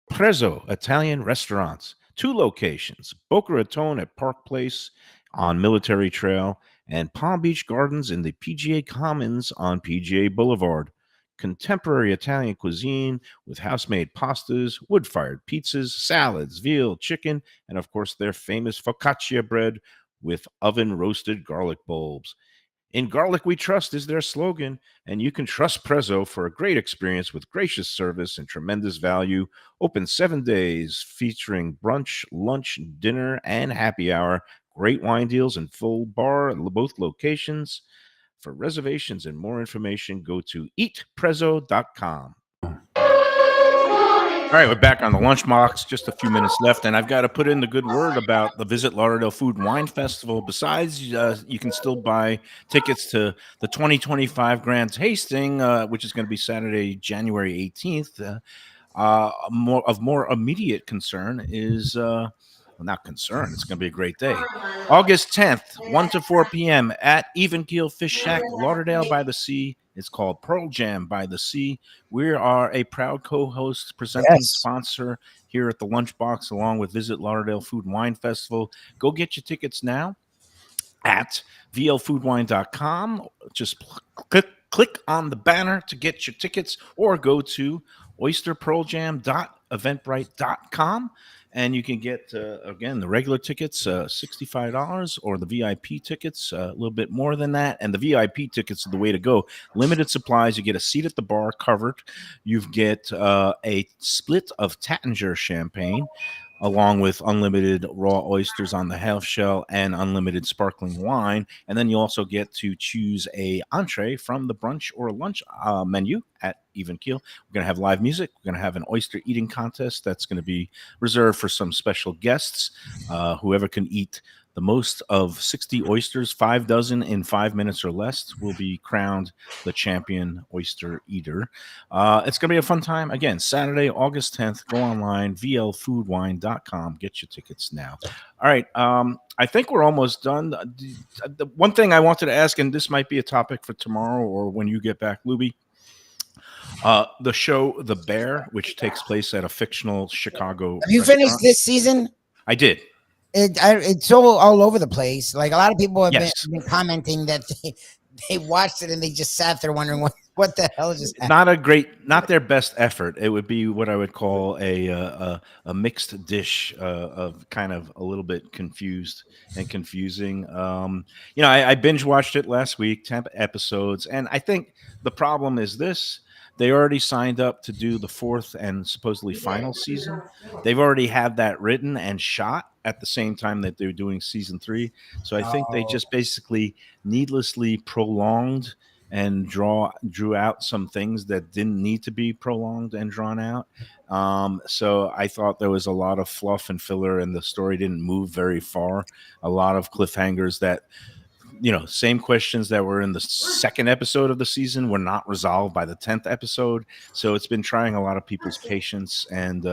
Prezzo Italian Restaurants. 2 locations, Boca Raton at Park Place on Military Trail and Palm Beach Gardens in the PGA Commons on PGA Boulevard. Contemporary Italian cuisine with house-made pastas, wood-fired pizzas, salads, veal, chicken, and of course their famous focaccia bread with oven-roasted garlic bulbs. In Garlic We Trust is their slogan, and you can trust Prezzo for a great experience with gracious service and tremendous value. Open 7 days, featuring brunch, lunch, dinner, and happy hour. Great wine deals and full bar at both locations. For reservations and more information, go to eatprezzo.com. All right, we're back on the Lunchbox. Just a few minutes left, and I've got to put in the good word about the Visit Lauderdale Food and Wine Festival. Besides, you can still buy tickets to the 2025 Grand Tasting, which is going to be Saturday, January 18th. More immediate concern is, not concern, it's going to be a great day. August 10th, 1 to 4 p.m. at Even Keel Fish Shack, Lauderdale by the Sea. It's called Pearl Jam by the Sea. We are a proud co-host, presenting sponsor here at the Lunchbox, along with Visit Lauderdale Food and Wine Festival. Go get your tickets now at vlfoodwine.com. Just click on the banner to get your tickets, or go to oysterpearljam.eventbrite.com. And you can get, again, the regular tickets, $65, or the VIP tickets, a little bit more than that. And the VIP tickets are the way to go. Limited supplies. You get a seat at the bar covered. You get a split of Tattinger champagne, along with unlimited raw oysters on the half shell and unlimited sparkling wine. And then you also get to choose a entree from the brunch or lunch menu at Even Keel. We're going to have live music. We're going to have an oyster eating contest that's going to be reserved for some special guests. Whoever can eat the most of 60 oysters, 5 dozen in 5 minutes or less, will be crowned the champion oyster eater. It's going to be a fun time. Again, Saturday, August 10th. Go online, vlfoodwine.com. Get your tickets now. All right. I think we're almost done. The one thing I wanted to ask, and this might be a topic for tomorrow or when you get back, Lubie, the show The Bear, which takes place at a fictional Chicago Have you restaurant. finished this season? I did. It's so all over the place. Like, a lot of people have Yes. been commenting that they watched it and they just sat there wondering what the hell just happened. Not their best effort. It would be what I would call a mixed dish of kind of a little bit confused and confusing. I binge watched it last week, 10 episodes, and I think the problem is this. They already signed up to do the 4th and supposedly final season. They've already had that written and shot at the same time that they're doing season 3. So I think they just basically needlessly prolonged and drew out some things that didn't need to be prolonged and drawn out. So I thought there was a lot of fluff and filler, and the story didn't move very far. A lot of cliffhangers that, same questions that were in the 2nd episode of the season were not resolved by the 10th episode. So it's been trying a lot of people's patience. And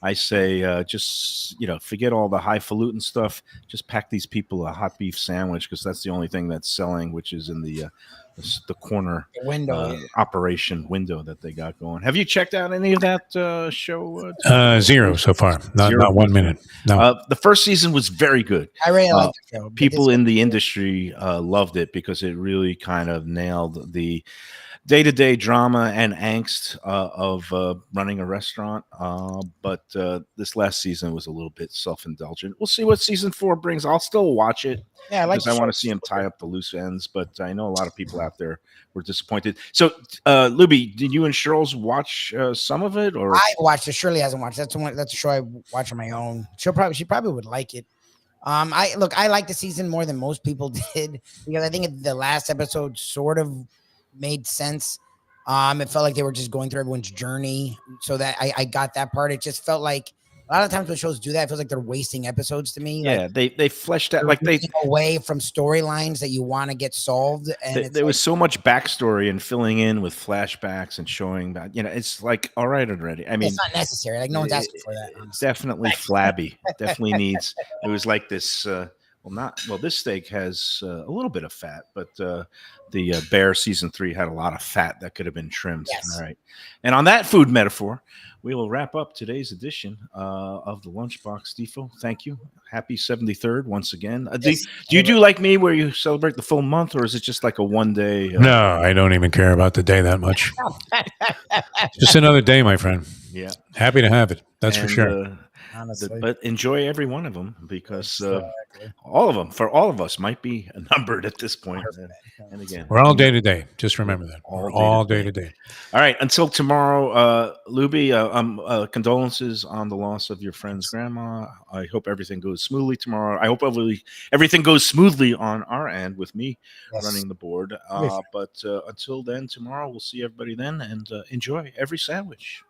I say, just, forget all the highfalutin stuff. Just pack these people a hot beef sandwich, because that's the only thing that's selling, which is in the corner window operation window that they got going. Have you checked out any of that show? Zero so far. Not 1 minute. No. The first season was very good. I really like the show. People in the industry loved it because it really kind of nailed the day-to-day drama and angst of running a restaurant. But this last season was a little bit self-indulgent. We'll see what season 4 brings. I'll still watch it. Yeah, I like because I want to see him tie up the loose ends. But I know a lot of people out there were disappointed. So, Lubie, did you and Cheryl's watch some of it? Or I watched it. Shirley hasn't watched. That's a show I watch on my own. She probably would like it. I like the season more than most people did because I think the last episode sort of made sense. It felt like they were just going through everyone's journey, so that I got that part. It just felt like a lot of times when shows do that, it feels like they're wasting episodes to me. Yeah, like, they fleshed out like they away from storylines that you want to get solved, and there was so much backstory and filling in with flashbacks and showing that it's like all right already. I mean, it's not necessary. Like no one's asking for that. Honestly. Definitely flabby. Definitely needs. It was like this. This steak has a little bit of fat, but the Bear season 3 had a lot of fat that could have been trimmed. Yes. All right. And on that food metaphor, we will wrap up today's edition of the Lunchbox. Defo, thank you. Happy 73rd once again. Do you do like me where you celebrate the full month, or is it just like a one day? No, I don't even care about the day that much. Just another day, my friend. Yeah. Happy to have it. That's for sure. Honestly. But enjoy every one of them because all of them for all of us might be numbered at this point. And again, we're all day to day. Just remember that. All day to day. All right. Until tomorrow, Lubie, condolences on the loss of your friend's grandma. I hope everything goes smoothly tomorrow. I hope everything goes smoothly on our end with me running the board. But until then, tomorrow, we'll see everybody then and enjoy every sandwich.